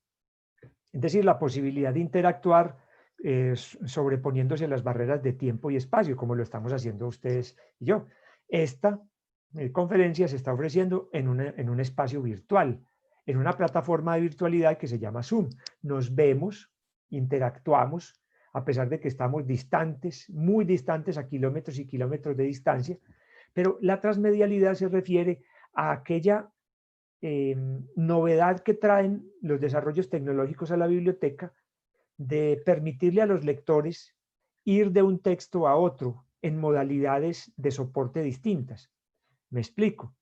Es decir, la posibilidad de interactuar sobreponiéndose a las barreras de tiempo y espacio, como lo estamos haciendo ustedes y yo. Esta conferencia se está ofreciendo en un espacio virtual, en una plataforma de virtualidad que se llama Zoom. Nos vemos, interactuamos, a pesar de que estamos distantes, muy distantes, a kilómetros y kilómetros de distancia, pero la transmedialidad se refiere a aquella novedad que traen los desarrollos tecnológicos a la biblioteca de permitirle a los lectores ir de un texto a otro en modalidades de soporte distintas. Me explico.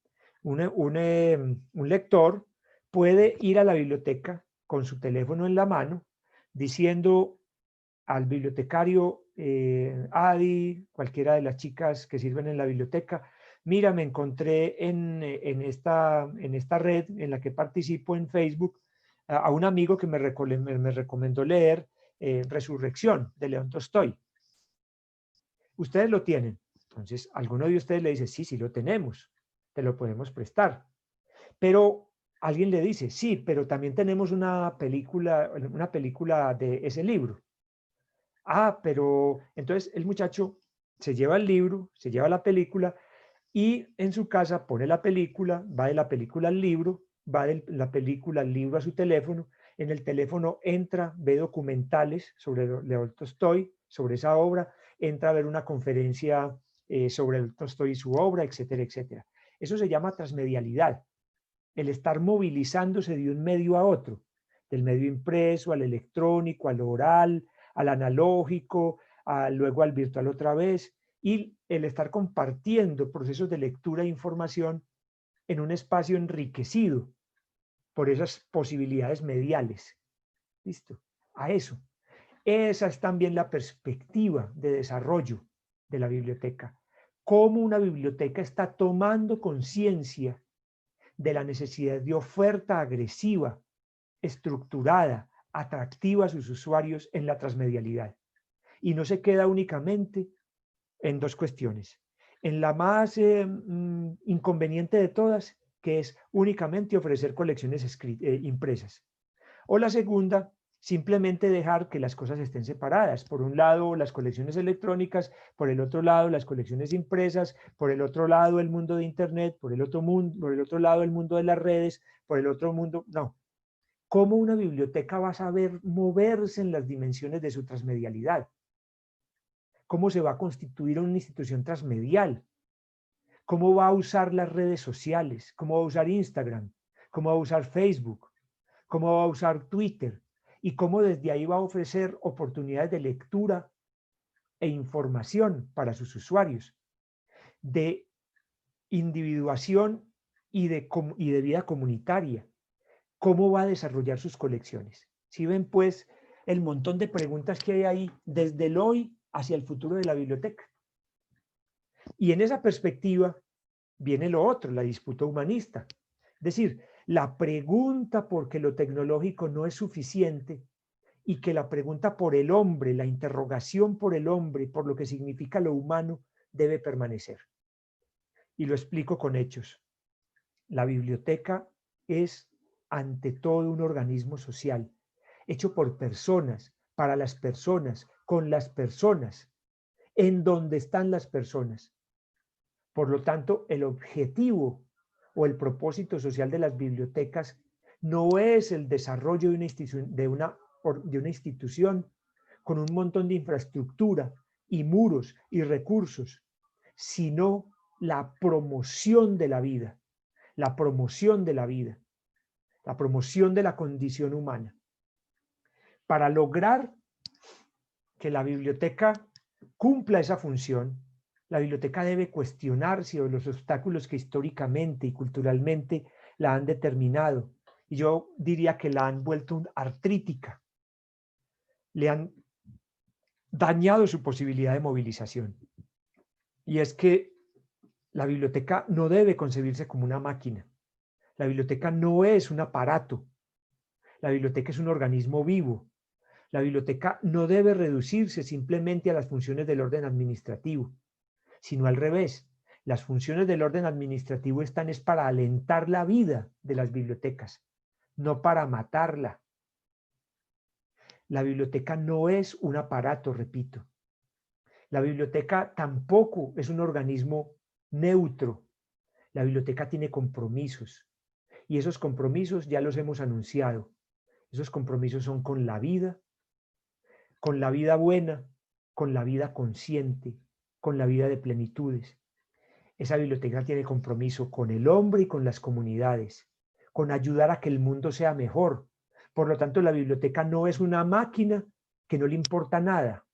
Un lector puede ir a la biblioteca con su teléfono en la mano diciendo al bibliotecario Adi, cualquiera de las chicas que sirven en la biblioteca: mira, me encontré en esta red en la que participo en Facebook a un amigo que me recomendó leer Resurrección de León Tolstoy. Ustedes lo tienen. Entonces, alguno de ustedes le dice: sí, sí lo tenemos, te lo podemos prestar. Pero alguien le dice: sí, pero también tenemos una película de ese libro. Ah, pero entonces el muchacho se lleva el libro, se lleva la película y en su casa pone la película, va de la película al libro, va de la película al libro a su teléfono, en el teléfono entra, ve documentales sobre León Tolstoy, sobre esa obra, entra a ver una conferencia sobre León Tolstoy y su obra, etcétera, etcétera. Eso se llama transmedialidad, el estar movilizándose de un medio a otro, del medio impreso al electrónico, al oral, al analógico, luego al virtual otra vez, y el estar compartiendo procesos de lectura e información en un espacio enriquecido por esas posibilidades mediales. ¿Listo? A eso. Esa es también la perspectiva de desarrollo de la biblioteca. Cómo una biblioteca está tomando conciencia de la necesidad de oferta agresiva, estructurada, atractiva a sus usuarios en la transmedialidad. Y no se queda únicamente en dos cuestiones. En la más inconveniente de todas, que es únicamente ofrecer colecciones impresas. O la segunda, simplemente dejar que las cosas estén separadas. Por un lado, las colecciones electrónicas, por el otro lado, las colecciones impresas, por el otro lado, el mundo de Internet, por el otro lado, el mundo de las redes, por el otro mundo, no. ¿Cómo una biblioteca va a saber moverse en las dimensiones de su transmedialidad? ¿Cómo se va a constituir una institución transmedial? ¿Cómo va a usar las redes sociales? ¿Cómo va a usar Instagram? ¿Cómo va a usar Facebook? ¿Cómo va a usar Twitter? Y cómo desde ahí va a ofrecer oportunidades de lectura e información para sus usuarios, de individuación y de vida comunitaria. ¿Cómo va a desarrollar sus colecciones? Si ven, pues, el montón de preguntas que hay ahí desde el hoy hacia el futuro de la biblioteca. Y en esa perspectiva viene lo otro, la disputa humanista. Es decir, la pregunta por qué lo tecnológico no es suficiente y que la pregunta por el hombre, la interrogación por el hombre, por lo que significa lo humano, debe permanecer. Y lo explico con hechos. La biblioteca es ante todo un organismo social, hecho por personas, para las personas, con las personas, en donde están las personas. Por lo tanto, el objetivo o el propósito social de las bibliotecas no es el desarrollo de una institución con un montón de infraestructura y muros y recursos, sino la promoción de la vida, la promoción de la vida, la promoción de la condición humana. Para lograr que la biblioteca cumpla esa función, la biblioteca debe cuestionarse sobre los obstáculos que históricamente y culturalmente la han determinado. Y yo diría que la han vuelto artrítica. Le han dañado su posibilidad de movilización. Y es que la biblioteca no debe concebirse como una máquina. La biblioteca no es un aparato. La biblioteca es un organismo vivo. La biblioteca no debe reducirse simplemente a las funciones del orden administrativo, sino al revés. Las funciones del orden administrativo están para alentar la vida de las bibliotecas, no para matarla. La biblioteca no es un aparato, repito. La biblioteca tampoco es un organismo neutro. La biblioteca tiene compromisos y esos compromisos ya los hemos anunciado. Esos compromisos son con la vida buena, con la vida consciente, con la vida de plenitudes. Esa biblioteca tiene compromiso con el hombre y con las comunidades, con ayudar a que el mundo sea mejor. Por lo tanto, la biblioteca no es una máquina que no le importa nada.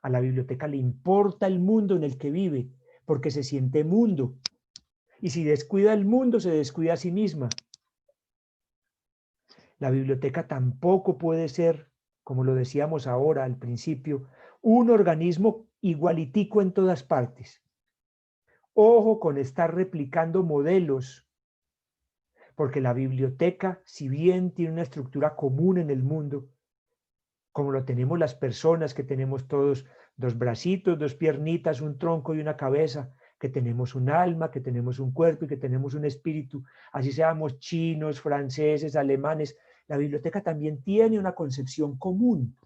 A la biblioteca le importa el mundo en el que vive, porque se siente mundo. Y si descuida el mundo, se descuida a sí misma. La biblioteca tampoco puede ser, como lo decíamos ahora al principio, un organismo igualitico en todas partes. Ojo con estar replicando modelos, porque la biblioteca, si bien tiene una estructura común en el mundo, como lo tenemos las personas, que tenemos todos dos bracitos, dos piernitas, un tronco y una cabeza, que tenemos un alma, que tenemos un cuerpo y que tenemos un espíritu, así seamos chinos, franceses, alemanes, la biblioteca también tiene una concepción común,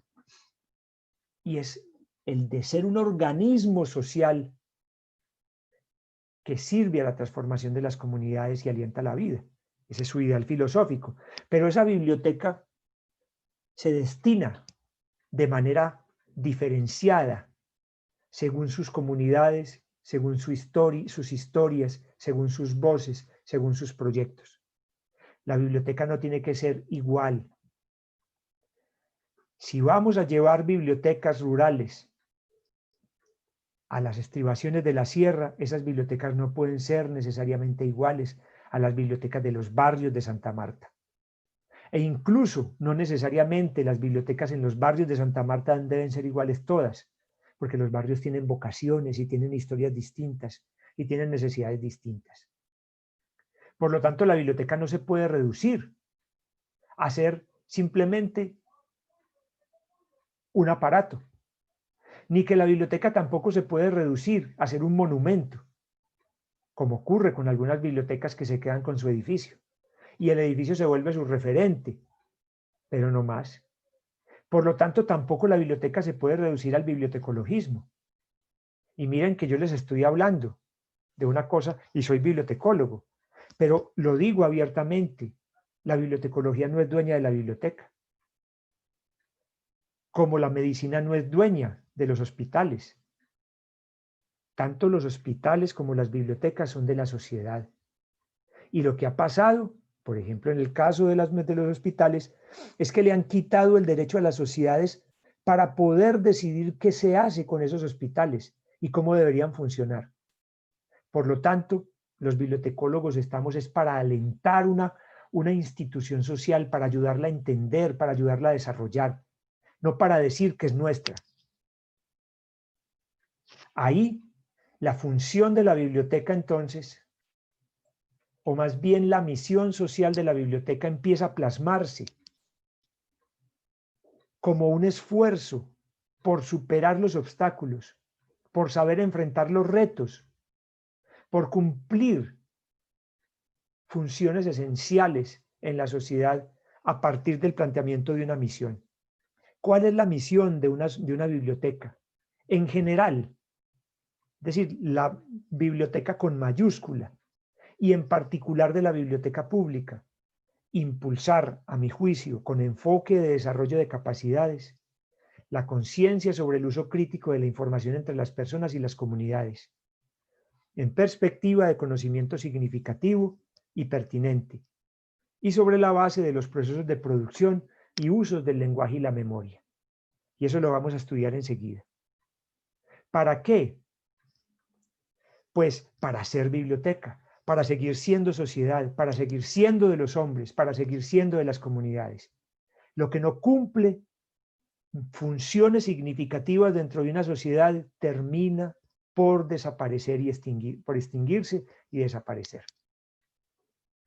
y es el de ser un organismo social que sirve a la transformación de las comunidades y alienta la vida. Ese es su ideal filosófico. Pero esa biblioteca se destina de manera diferenciada según sus comunidades, según sus historias, según sus voces, según sus proyectos. La biblioteca no tiene que ser igual. Si vamos a llevar bibliotecas rurales a las estribaciones de la sierra, esas bibliotecas no pueden ser necesariamente iguales a las bibliotecas de los barrios de Santa Marta. E incluso no necesariamente las bibliotecas en los barrios de Santa Marta deben ser iguales todas, porque los barrios tienen vocaciones y tienen historias distintas y tienen necesidades distintas. Por lo tanto, la biblioteca no se puede reducir a ser simplemente un aparato, ni que la biblioteca tampoco se puede reducir a ser un monumento, como ocurre con algunas bibliotecas que se quedan con su edificio, y el edificio se vuelve su referente, pero no más. Por lo tanto, tampoco la biblioteca se puede reducir al bibliotecologismo. Y miren que yo les estoy hablando de una cosa, y soy bibliotecólogo, pero lo digo abiertamente, la bibliotecología no es dueña de la biblioteca, como la medicina no es dueña de los hospitales. Tanto los hospitales como las bibliotecas son de la sociedad. Y lo que ha pasado, por ejemplo, en el caso de los hospitales, es que le han quitado el derecho a las sociedades para poder decidir qué se hace con esos hospitales y cómo deberían funcionar. Por lo tanto, los bibliotecólogos estamos para alentar una institución social, para ayudarla a entender, para ayudarla a desarrollar, no para decir que es nuestra. Ahí, la función de la biblioteca entonces, o más bien la misión social de la biblioteca empieza a plasmarse como un esfuerzo por superar los obstáculos, por saber enfrentar los retos, por cumplir funciones esenciales en la sociedad a partir del planteamiento de una misión. ¿Cuál es la misión de una biblioteca? En general, es decir, la biblioteca con mayúscula, y en particular de la biblioteca pública, impulsar, a mi juicio, con enfoque de desarrollo de capacidades, la conciencia sobre el uso crítico de la información entre las personas y las comunidades, en perspectiva de conocimiento significativo y pertinente, y sobre la base de los procesos de producción y usos del lenguaje y la memoria. Y eso lo vamos a estudiar enseguida. ¿Para qué? Pues para ser biblioteca, para seguir siendo sociedad, para seguir siendo de los hombres, para seguir siendo de las comunidades. Lo que no cumple funciones significativas dentro de una sociedad termina por desaparecer y por extinguirse y desaparecer.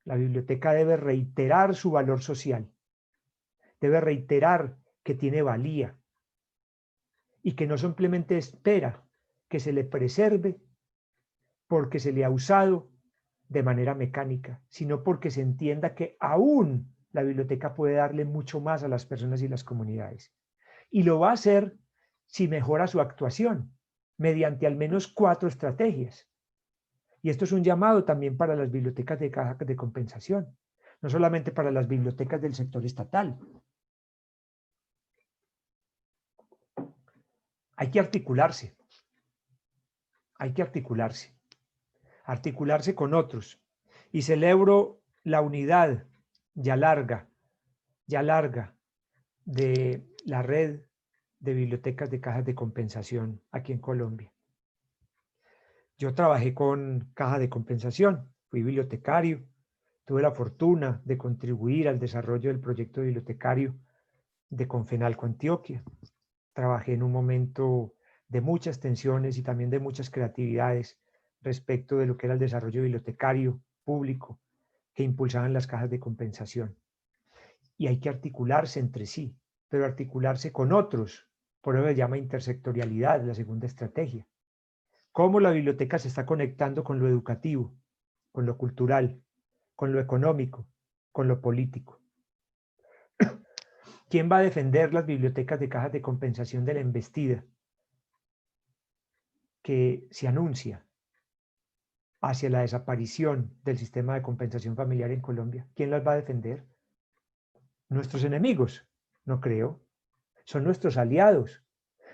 La biblioteca debe reiterar su valor social, debe reiterar que tiene valía y que no simplemente espera que se le preserve porque se le ha usado de manera mecánica, sino porque se entienda que aún la biblioteca puede darle mucho más a las personas y las comunidades. Y lo va a hacer si mejora su actuación, mediante al menos 4 estrategias. Y esto es un llamado también para las bibliotecas de caja de compensación, no solamente para las bibliotecas del sector estatal. Hay que articularse. Hay que articularse. Articularse con otros. Y celebro la unidad ya larga de la red de bibliotecas de cajas de compensación aquí en Colombia. Yo trabajé con caja de compensación, fui bibliotecario, tuve la fortuna de contribuir al desarrollo del proyecto bibliotecario de Confenalco Antioquia. Trabajé en un momento de muchas tensiones y también de muchas creatividades respecto de lo que era el desarrollo bibliotecario público que impulsaban las cajas de compensación. Y hay que articularse entre sí, pero articularse con otros. Por eso se llama intersectorialidad, la segunda estrategia. Cómo la biblioteca se está conectando con lo educativo, con lo cultural, con lo económico, con lo político. ¿Quién va a defender las bibliotecas de cajas de compensación de la embestida que se anuncia hacia la desaparición del sistema de compensación familiar en Colombia? ¿Quién las va a defender? ¿Nuestros enemigos? No creo. Son nuestros aliados.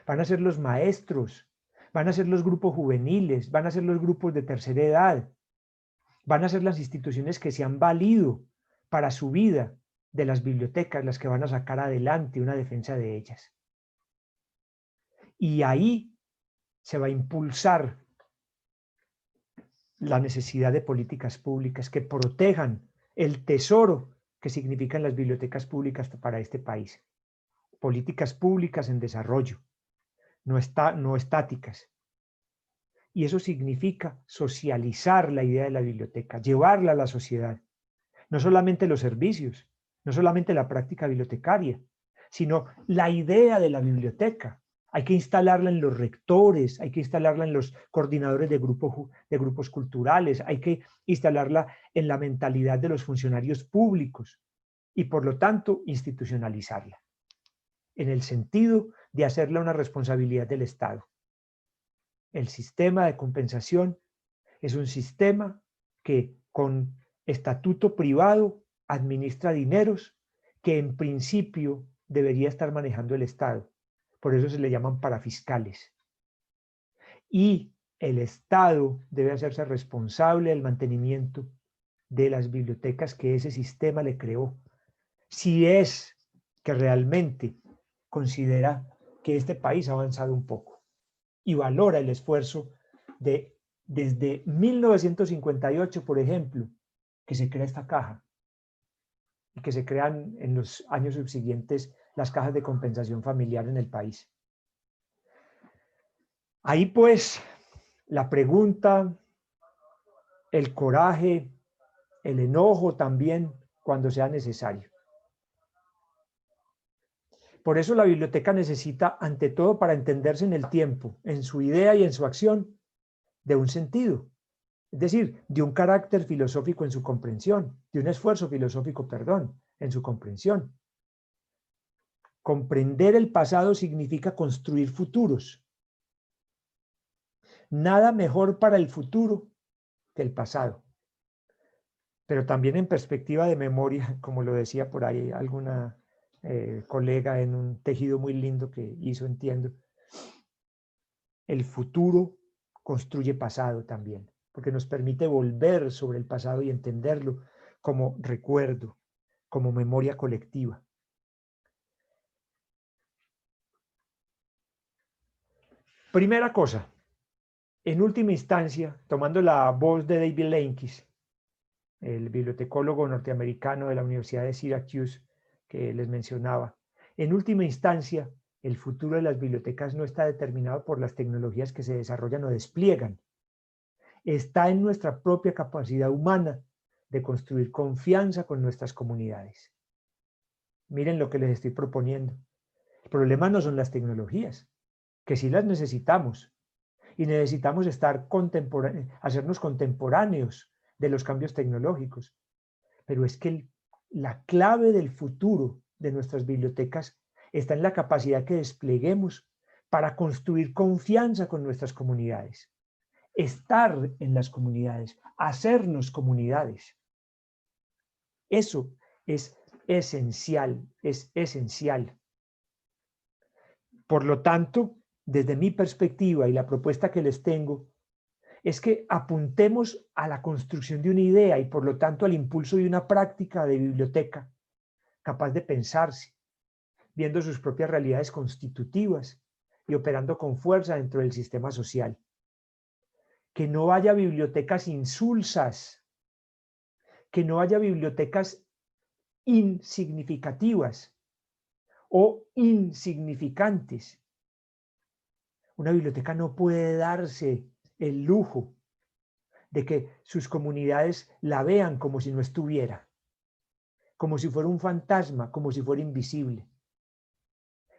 Van a ser los maestros, van a ser los grupos juveniles, van a ser los grupos de tercera edad, van a ser las instituciones que se han valido para su vida de las bibliotecas las que van a sacar adelante una defensa de ellas. Y ahí se va a impulsar la necesidad de políticas públicas que protejan el tesoro que significan las bibliotecas públicas para este país. Políticas públicas en desarrollo, no estáticas. Y eso significa socializar la idea de la biblioteca, llevarla a la sociedad. No solamente los servicios, no solamente la práctica bibliotecaria, sino la idea de la biblioteca. Hay que instalarla en los rectores, hay que instalarla en los coordinadores de grupos culturales, hay que instalarla en la mentalidad de los funcionarios públicos y por lo tanto institucionalizarla, en el sentido de hacerla una responsabilidad del Estado. El sistema de compensación es un sistema que con estatuto privado administra dineros que en principio debería estar manejando el Estado. Por eso se le llaman parafiscales. Y el Estado debe hacerse responsable del mantenimiento de las bibliotecas que ese sistema le creó. Si es que realmente considera que este país ha avanzado un poco y valora el esfuerzo de, desde 1958, por ejemplo, que se crea esta caja y que se crean en los años subsiguientes las cajas de compensación familiar en el país. Ahí pues la pregunta, el coraje, el enojo también cuando sea necesario. Por eso la biblioteca necesita, ante todo, para entenderse en el tiempo, en su idea y en su acción, de un sentido, es decir, de un carácter filosófico en su comprensión, de un esfuerzo filosófico, perdón, en su comprensión. Comprender el pasado significa construir futuros. Nada mejor para el futuro que el pasado. Pero también en perspectiva de memoria, como lo decía por ahí alguna colega en un tejido muy lindo que hizo, entiendo, el futuro construye pasado también, porque nos permite volver sobre el pasado y entenderlo como recuerdo, como memoria colectiva. Primera cosa, en última instancia, tomando la voz de David Leinquist, el bibliotecólogo norteamericano de la Universidad de Syracuse que les mencionaba, en última instancia, el futuro de las bibliotecas no está determinado por las tecnologías que se desarrollan o despliegan. Está en nuestra propia capacidad humana de construir confianza con nuestras comunidades. Miren lo que les estoy proponiendo. El problema no son las tecnologías, que sí las necesitamos, y necesitamos hacernos contemporáneos de los cambios tecnológicos. Pero es que la clave del futuro de nuestras bibliotecas está en la capacidad que despleguemos para construir confianza con nuestras comunidades, estar en las comunidades, hacernos comunidades. Eso es esencial, es esencial. Por lo tanto, desde mi perspectiva y la propuesta que les tengo, es que apuntemos a la construcción de una idea y por lo tanto al impulso de una práctica de biblioteca capaz de pensarse, viendo sus propias realidades constitutivas y operando con fuerza dentro del sistema social. Que no haya bibliotecas insulsas, que no haya bibliotecas insignificativas o insignificantes. Una biblioteca no puede darse el lujo de que sus comunidades la vean como si no estuviera, como si fuera un fantasma, como si fuera invisible.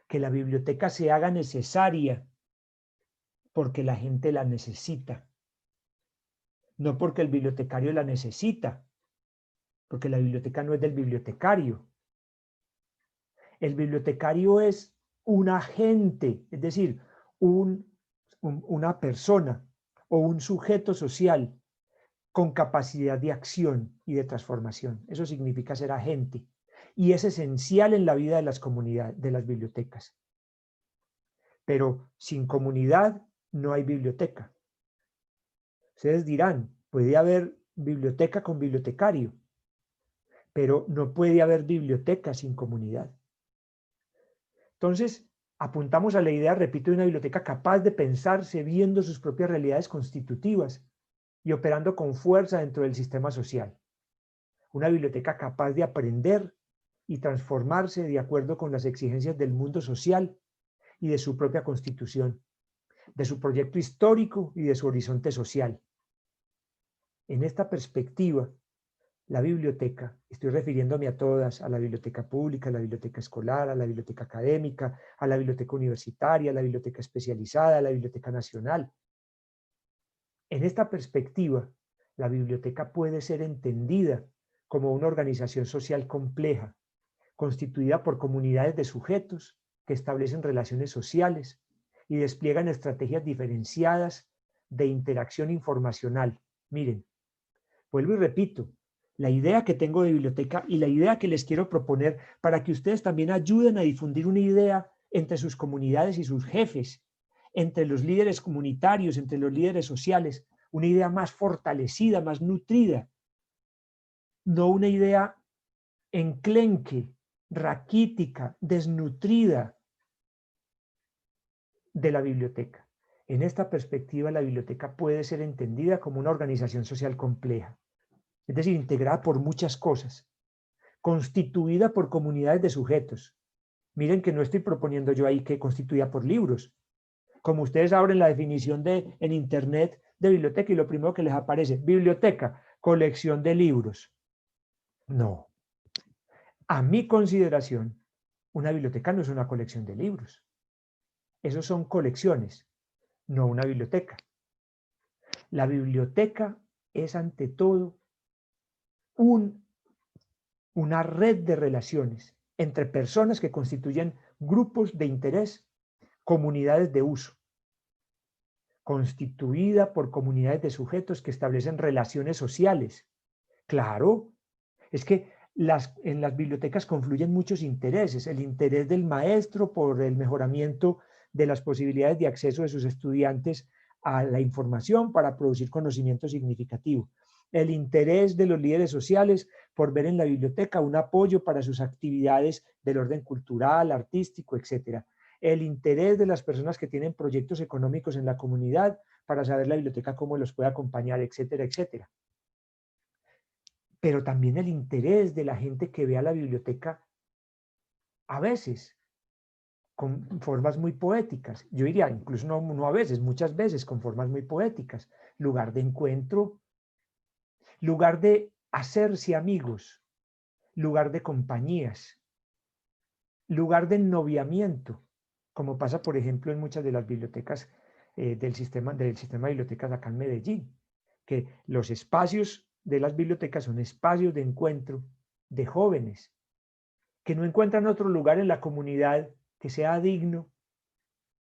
Que la biblioteca se haga necesaria porque la gente la necesita, no porque el bibliotecario la necesita, porque la biblioteca no es del bibliotecario. El bibliotecario es un agente, es decir, una persona o un sujeto social con capacidad de acción y de transformación. Eso significa ser agente y es esencial en la vida de las comunidades, de las bibliotecas. Pero sin comunidad no hay biblioteca. Ustedes dirán, puede haber biblioteca con bibliotecario, pero no puede haber biblioteca sin comunidad. Entonces, apuntamos a la idea, repito, de una biblioteca capaz de pensarse viendo sus propias realidades constitutivas y operando con fuerza dentro del sistema social. Una biblioteca capaz de aprender y transformarse de acuerdo con las exigencias del mundo social y de su propia constitución, de su proyecto histórico y de su horizonte social. En esta perspectiva, la biblioteca, estoy refiriéndome a todas, a la biblioteca pública, a la biblioteca escolar, a la biblioteca académica, a la biblioteca universitaria, a la biblioteca especializada, a la biblioteca nacional. En esta perspectiva, la biblioteca puede ser entendida como una organización social compleja, constituida por comunidades de sujetos que establecen relaciones sociales y despliegan estrategias diferenciadas de interacción informacional. Miren, vuelvo y repito, la idea que tengo de biblioteca y la idea que les quiero proponer para que ustedes también ayuden a difundir una idea entre sus comunidades y sus jefes, entre los líderes comunitarios, entre los líderes sociales, una idea más fortalecida, más nutrida, no una idea enclenque, raquítica, desnutrida de la biblioteca. En esta perspectiva, la biblioteca puede ser entendida como una organización social compleja, es decir, integrada por muchas cosas, constituida por comunidades de sujetos. Miren que no estoy proponiendo yo ahí que constituida por libros. Como ustedes abren la definición en Internet de biblioteca y lo primero que les aparece, biblioteca, colección de libros. No. A mi consideración, una biblioteca no es una colección de libros. Esos son colecciones, no una biblioteca. La biblioteca es ante todo una red de relaciones entre personas que constituyen grupos de interés, comunidades de uso, constituida por comunidades de sujetos que establecen relaciones sociales. Claro, es que en las bibliotecas confluyen muchos intereses, el interés del maestro por el mejoramiento de las posibilidades de acceso de sus estudiantes a la información para producir conocimiento significativo, el interés de los líderes sociales por ver en la biblioteca un apoyo para sus actividades del orden cultural, artístico, etc. El interés de las personas que tienen proyectos económicos en la comunidad para saber la biblioteca cómo los puede acompañar, etcétera, etcétera. Pero también el interés de la gente que ve a la biblioteca a veces con formas muy poéticas. Yo diría, incluso no a veces, muchas veces con formas muy poéticas. Lugar de encuentro, lugar de hacerse amigos, lugar de compañías, lugar de ennoviamiento, como pasa, por ejemplo, en muchas de las bibliotecas del sistema de bibliotecas acá en Medellín, que los espacios de las bibliotecas son espacios de encuentro de jóvenes que no encuentran otro lugar en la comunidad que sea digno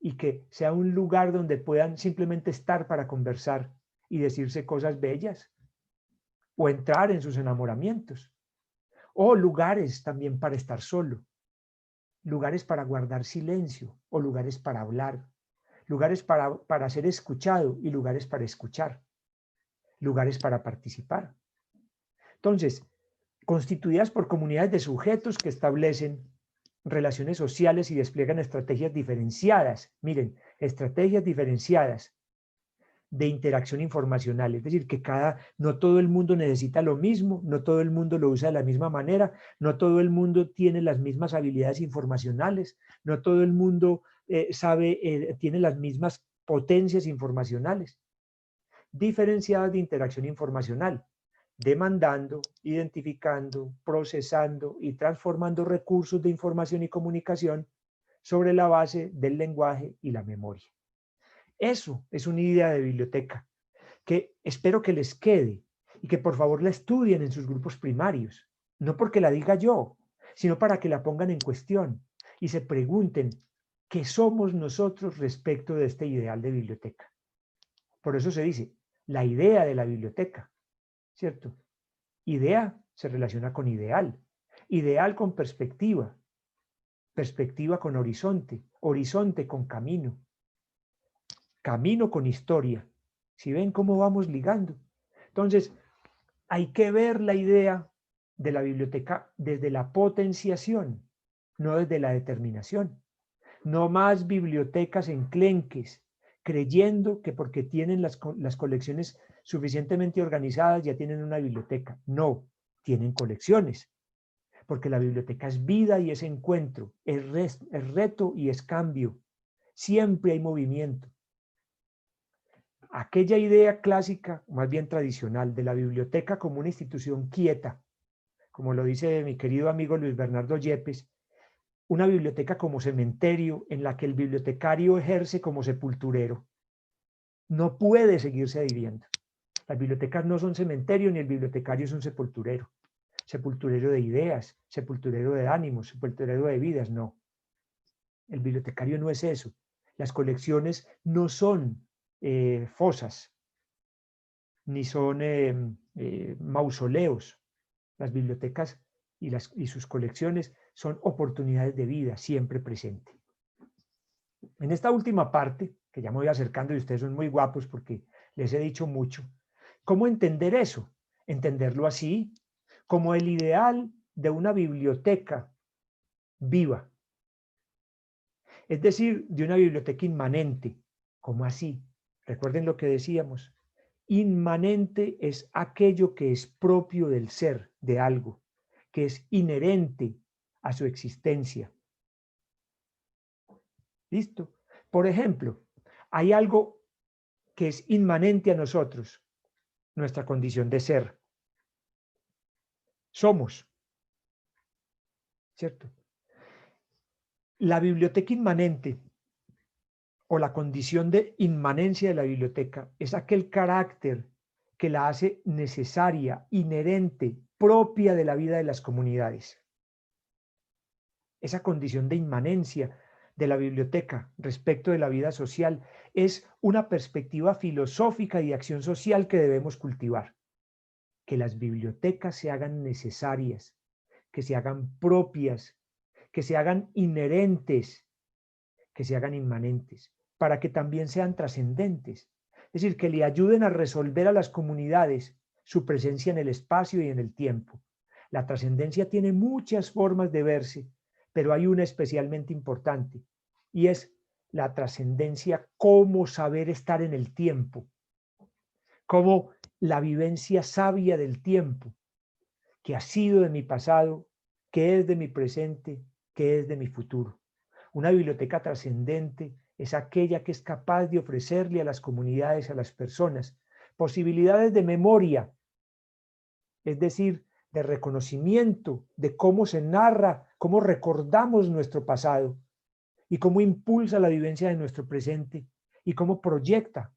y que sea un lugar donde puedan simplemente estar para conversar y decirse cosas bellas o entrar en sus enamoramientos, o lugares también para estar solo, lugares para guardar silencio o lugares para hablar, lugares para ser escuchado y lugares para escuchar, lugares para participar. Entonces, constituidas por comunidades de sujetos que establecen relaciones sociales y despliegan estrategias diferenciadas. Miren, estrategias diferenciadas de interacción informacional, es decir, que no todo el mundo necesita lo mismo, no todo el mundo lo usa de la misma manera, no todo el mundo tiene las mismas habilidades informacionales, no todo el mundo tiene las mismas potencias informacionales. Diferenciadas de interacción informacional, demandando, identificando, procesando y transformando recursos de información y comunicación sobre la base del lenguaje y la memoria. Eso es una idea de biblioteca que espero que les quede y que por favor la estudien en sus grupos primarios, no porque la diga yo, sino para que la pongan en cuestión y se pregunten qué somos nosotros respecto de este ideal de biblioteca. Por eso se dice, la idea de la biblioteca, ¿cierto? Idea se relaciona con ideal, ideal con perspectiva, perspectiva con horizonte, horizonte con camino, camino con historia. ¿Sí ven cómo vamos ligando? Entonces, hay que ver la idea de la biblioteca desde la potenciación, no desde la determinación. No más bibliotecas enclenques, creyendo que porque tienen las colecciones suficientemente organizadas ya tienen una biblioteca. No, tienen colecciones, porque la biblioteca es vida y es encuentro, es reto y es cambio, siempre hay movimiento. Aquella idea clásica, más bien tradicional, de la biblioteca como una institución quieta, como lo dice mi querido amigo Luis Bernardo Yepes, una biblioteca como cementerio en la que el bibliotecario ejerce como sepulturero, no puede seguirse viviendo. Las bibliotecas no son cementerio ni el bibliotecario es un sepulturero. Sepulturero de ideas, sepulturero de ánimos, sepulturero de vidas, no. El bibliotecario no es eso. Las colecciones no son fosas, ni son mausoleos. Las bibliotecas y sus colecciones son oportunidades de vida siempre presente. En esta última parte, que ya me voy acercando y ustedes son muy guapos porque les he dicho mucho, ¿cómo entender eso? Entenderlo así, como el ideal de una biblioteca viva. Es decir, de una biblioteca inmanente. ¿Cómo así? Recuerden lo que decíamos. Inmanente es aquello que es propio del ser, de algo, que es inherente a su existencia. ¿Listo? Por ejemplo, hay algo que es inmanente a nosotros, nuestra condición de ser. Somos, ¿cierto? La biblioteca inmanente o la condición de inmanencia de la biblioteca es aquel carácter que la hace necesaria, inherente, propia de la vida de las comunidades. Esa condición de inmanencia de la biblioteca respecto de la vida social es una perspectiva filosófica y de acción social que debemos cultivar. Que las bibliotecas se hagan necesarias, que se hagan propias, que se hagan inherentes, que se hagan inmanentes, para que también sean trascendentes. Es decir, que le ayuden a resolver a las comunidades su presencia en el espacio y en el tiempo. La trascendencia tiene muchas formas de verse, pero hay una especialmente importante, y es la trascendencia como saber estar en el tiempo, como la vivencia sabia del tiempo, que ha sido de mi pasado, que es de mi presente, que es de mi futuro. Una biblioteca trascendente es aquella que es capaz de ofrecerle a las comunidades, a las personas, posibilidades de memoria, es decir, de reconocimiento de cómo se narra, cómo recordamos nuestro pasado y cómo impulsa la vivencia de nuestro presente y cómo proyecta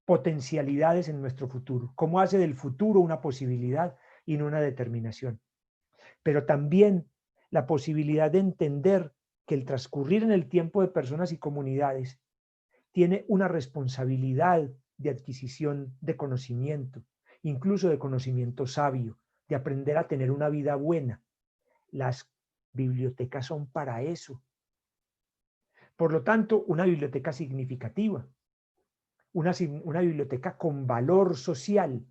potencialidades en nuestro futuro, cómo hace del futuro una posibilidad y no una determinación. Pero también la posibilidad de entender que el transcurrir en el tiempo de personas y comunidades tiene una responsabilidad de adquisición de conocimiento, incluso de conocimiento sabio, de aprender a tener una vida buena. Las bibliotecas son para eso. Por lo tanto, una biblioteca significativa, una biblioteca con valor social,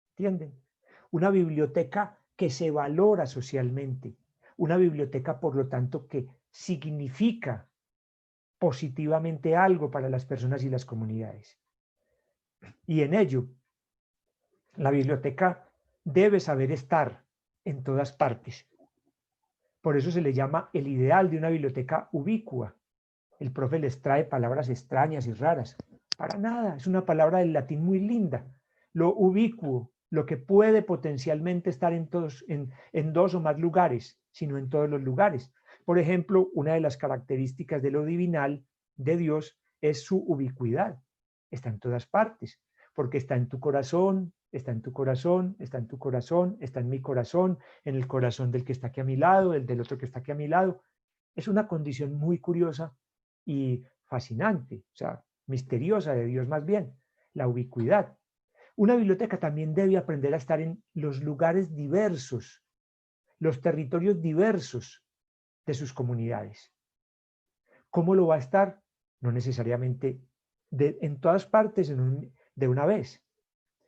¿entienden? Una biblioteca que se valora socialmente, una biblioteca, por lo tanto, que significa positivamente algo para las personas y las comunidades. Y en ello, la biblioteca debe saber estar en todas partes. Por eso se le llama el ideal de una biblioteca ubicua. El profe les trae palabras extrañas y raras. Para nada, es una palabra del latín muy linda. Lo ubicuo, lo que puede potencialmente estar en dos o más lugares, sino en todos los lugares. Por ejemplo, una de las características de lo divinal de Dios es su ubicuidad. Está en todas partes, porque está en tu corazón, está en tu corazón, está en tu corazón, está en mi corazón, en el corazón del que está aquí a mi lado, el del otro que está aquí a mi lado. Es una condición muy curiosa y fascinante, o sea, misteriosa de Dios más bien, la ubicuidad. Una biblioteca también debe aprender a estar en los lugares diversos, los territorios diversos de sus comunidades. ¿Cómo lo va a estar? No necesariamente en todas partes de una vez,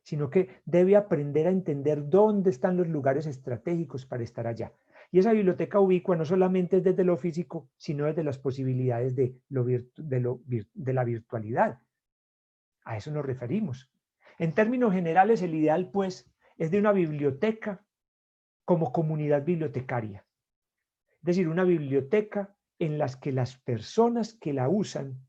sino que debe aprender a entender dónde están los lugares estratégicos para estar allá. Y esa biblioteca ubicua no solamente es desde lo físico, sino desde las posibilidades de la virtualidad. A eso nos referimos. En términos generales, el ideal, pues, es de una biblioteca como comunidad bibliotecaria. Es decir, una biblioteca en las que las personas que la usan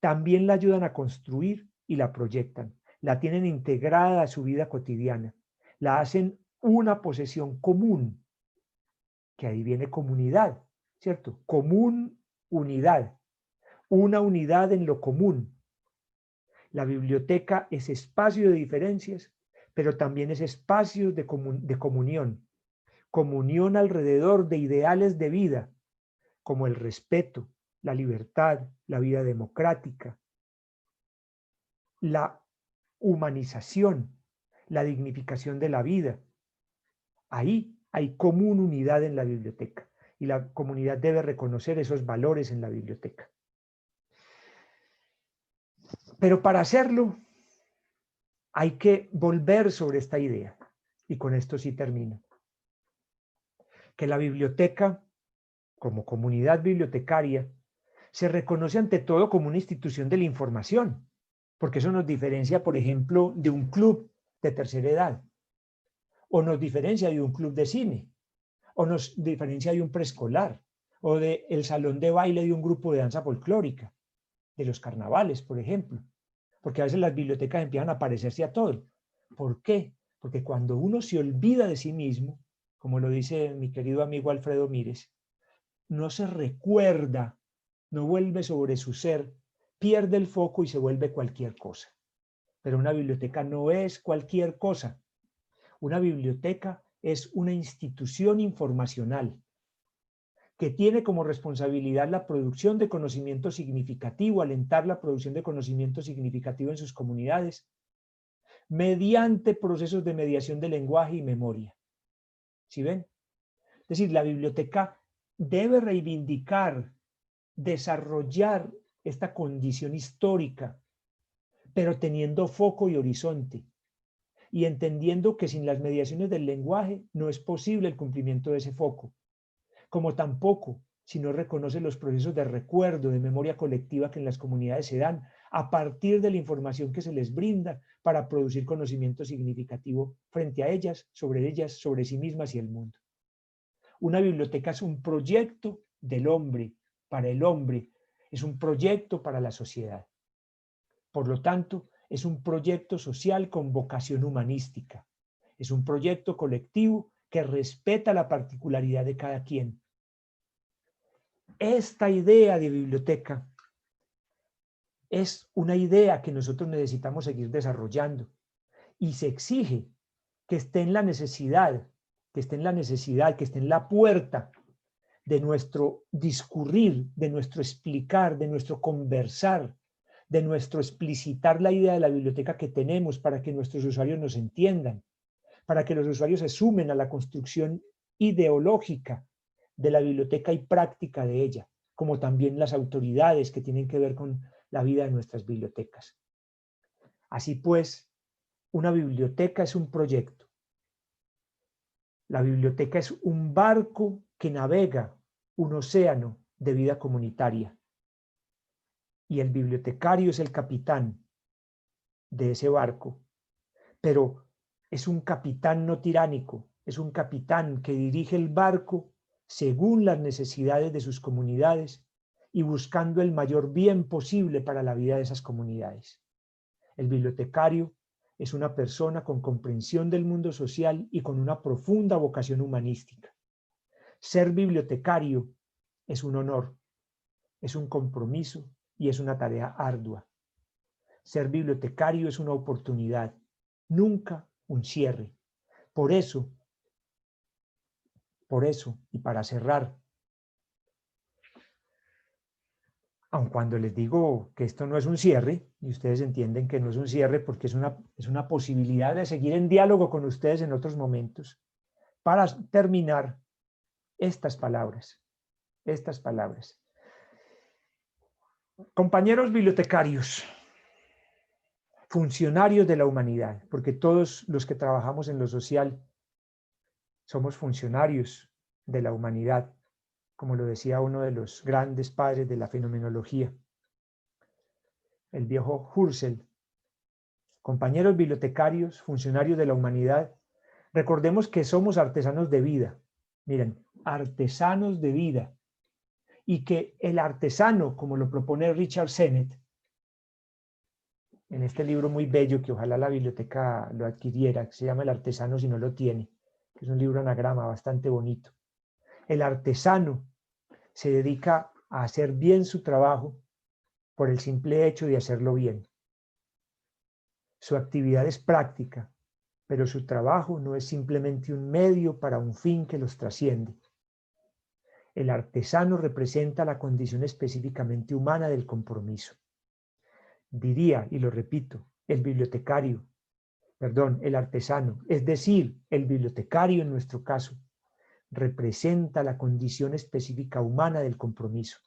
también la ayudan a construir y la proyectan, la tienen integrada a su vida cotidiana, la hacen una posesión común, que ahí viene comunidad, ¿cierto? Común, unidad, una unidad en lo común. La biblioteca es espacio de diferencias, pero también es espacio de comunión, comunión alrededor de ideales de vida, como el respeto, la libertad, la vida democrática, la humanización, la dignificación de la vida. Ahí hay común unidad en la biblioteca y la comunidad debe reconocer esos valores en la biblioteca. Pero para hacerlo hay que volver sobre esta idea, y con esto sí termino, que la biblioteca, como comunidad bibliotecaria, se reconoce ante todo como una institución de la información, porque eso nos diferencia, por ejemplo, de un club de tercera edad, o nos diferencia de un club de cine, o nos diferencia de un preescolar, o del salón de baile de un grupo de danza folclórica, de los carnavales, por ejemplo, porque a veces las bibliotecas empiezan a parecerse a todo. ¿Por qué? Porque cuando uno se olvida de sí mismo, como lo dice mi querido amigo Alfredo Mírez, no se recuerda, no vuelve sobre su ser, pierde el foco y se vuelve cualquier cosa. Pero una biblioteca no es cualquier cosa. Una biblioteca es una institución informacional que tiene como responsabilidad la producción de conocimiento significativo, alentar la producción de conocimiento significativo en sus comunidades, mediante procesos de mediación de lenguaje y memoria. ¿Sí ven? Es decir, la biblioteca debe reivindicar, desarrollar esta condición histórica, pero teniendo foco y horizonte, y entendiendo que sin las mediaciones del lenguaje no es posible el cumplimiento de ese foco, como tampoco si no reconoce los procesos de recuerdo, de memoria colectiva que en las comunidades se dan a partir de la información que se les brinda para producir conocimiento significativo frente a ellas, sobre sí mismas y el mundo. Una biblioteca es un proyecto del hombre, para el hombre, es un proyecto para la sociedad. Por lo tanto, es un proyecto social con vocación humanística. Es un proyecto colectivo que respeta la particularidad de cada quien. Esta idea de biblioteca es una idea que nosotros necesitamos seguir desarrollando y se exige que esté en la necesidad, que esté en la puerta de nuestro discurrir, de nuestro explicar, de nuestro conversar, de nuestro explicitar la idea de la biblioteca que tenemos para que nuestros usuarios nos entiendan, para que los usuarios se sumen a la construcción ideológica de la biblioteca y práctica de ella, como también las autoridades que tienen que ver con la vida de nuestras bibliotecas. Así pues, una biblioteca es un proyecto. La biblioteca es un barco que navega un océano de vida comunitaria. Y el bibliotecario es el capitán de ese barco, pero es un capitán no tiránico, es un capitán que dirige el barco según las necesidades de sus comunidades y buscando el mayor bien posible para la vida de esas comunidades. El bibliotecario es una persona con comprensión del mundo social y con una profunda vocación humanística. Ser bibliotecario es un honor, es un compromiso y es una tarea ardua. Ser bibliotecario es una oportunidad, nunca un cierre. Por eso, y para cerrar, aun cuando les digo que esto no es un cierre, y ustedes entienden que no es un cierre porque es una posibilidad de seguir en diálogo con ustedes en otros momentos, para terminar estas palabras. Compañeros bibliotecarios, funcionarios de la humanidad, porque todos los que trabajamos en lo social somos funcionarios de la humanidad, como lo decía uno de los grandes padres de la fenomenología, el viejo Husserl. Compañeros bibliotecarios, funcionarios de la humanidad, recordemos que somos artesanos de vida. Miren, artesanos de vida. y que el artesano, como lo propone Richard Sennett, en este libro muy bello que ojalá la biblioteca lo adquiriera, que se llama El artesano si no lo tiene, que es un libro anagrama bastante bonito. El artesano se dedica a hacer bien su trabajo por el simple hecho de hacerlo bien. Su actividad es práctica, pero su trabajo no es simplemente un medio para un fin que los trasciende. El artesano representa la condición específicamente humana del compromiso. Diría, y lo repito, el artesano, es decir, el bibliotecario en nuestro caso, representa la condición específica humana del compromiso.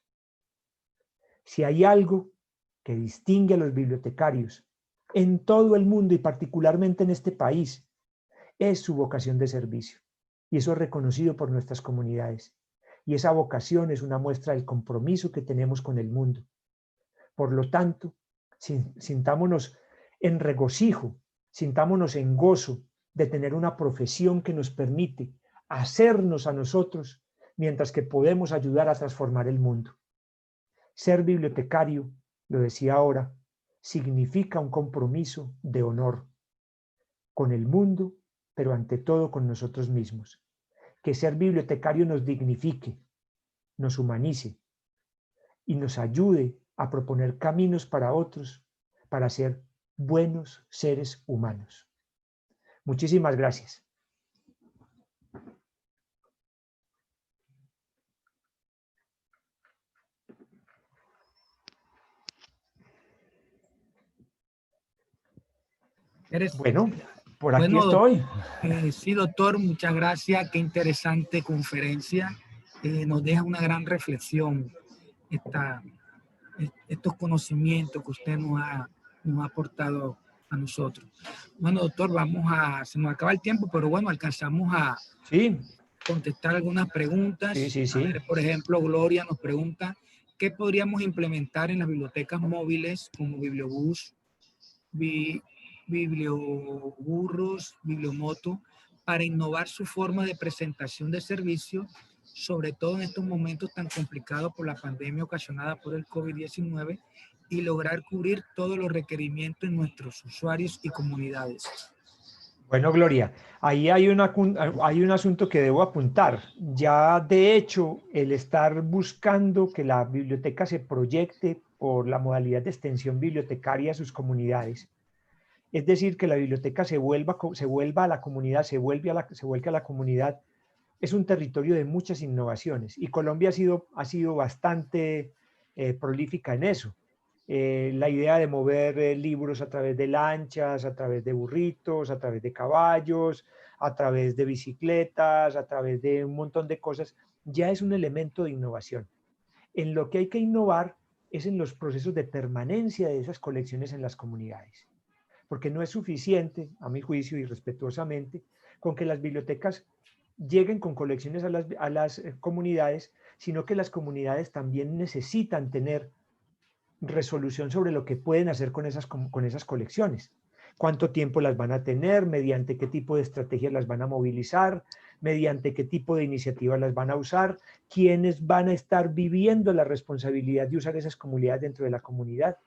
Si hay algo que distingue a los bibliotecarios en todo el mundo y particularmente en este país, es su vocación de servicio. Y eso es reconocido por nuestras comunidades. Y esa vocación es una muestra del compromiso que tenemos con el mundo. Por lo tanto, sintámonos en regocijo, sintámonos en gozo de tener una profesión que nos permite hacernos a nosotros mientras que podemos ayudar a transformar el mundo. Ser bibliotecario, lo decía ahora, significa un compromiso de honor con el mundo, pero ante todo con nosotros mismos. Que ser bibliotecario nos dignifique, nos humanice y nos ayude a proponer caminos para otros, para ser buenos seres humanos. Muchísimas gracias. Bueno, por aquí Bueno, estoy. Sí, doctor, muchas gracias. Qué interesante conferencia. Nos deja una gran reflexión estos conocimientos que usted nos ha aportado a nosotros. Bueno, doctor, se nos acaba el tiempo, pero bueno, alcanzamos a contestar algunas preguntas. Sí. A ver, por ejemplo, Gloria nos pregunta, ¿qué podríamos implementar en las bibliotecas móviles como Bibliobús, Biblioburros, Bibliomoto, para innovar su forma de presentación de servicios, sobre todo en estos momentos tan complicados por la pandemia ocasionada por el COVID-19, y lograr cubrir todos los requerimientos de nuestros usuarios y comunidades? Bueno, Gloria, ahí hay un asunto que debo apuntar. Ya de hecho, el estar buscando que la biblioteca se proyecte por la modalidad de extensión bibliotecaria a sus comunidades, es decir, que la biblioteca se vuelva a la comunidad, se vuelque a la comunidad, es un territorio de muchas innovaciones y Colombia ha sido bastante prolífica en eso. La idea de mover libros a través de lanchas, a través de burritos, a través de caballos, a través de bicicletas, a través de un montón de cosas, ya es un elemento de innovación. En lo que hay que innovar es en los procesos de permanencia de esas colecciones en las comunidades. Porque no es suficiente, a mi juicio y respetuosamente, con que las bibliotecas lleguen con colecciones a las comunidades, sino que las comunidades también necesitan tener resolución sobre lo que pueden hacer con esas colecciones. Cuánto tiempo las van a tener, mediante qué tipo de estrategias las van a movilizar, mediante qué tipo de iniciativas las van a usar, quiénes van a estar viviendo la responsabilidad de usar esas comunidades dentro de la comunidad,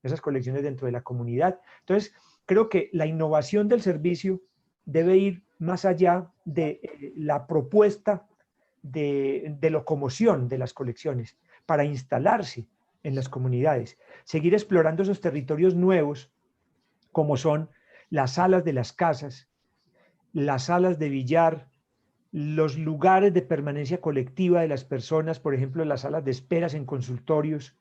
esas colecciones dentro de la comunidad. Entonces, creo que la innovación del servicio debe ir más allá de la propuesta de locomoción de las colecciones para instalarse en las comunidades, seguir explorando esos territorios nuevos como son las salas de las casas, las salas de billar, los lugares de permanencia colectiva de las personas, por ejemplo, las salas de esperas en consultorios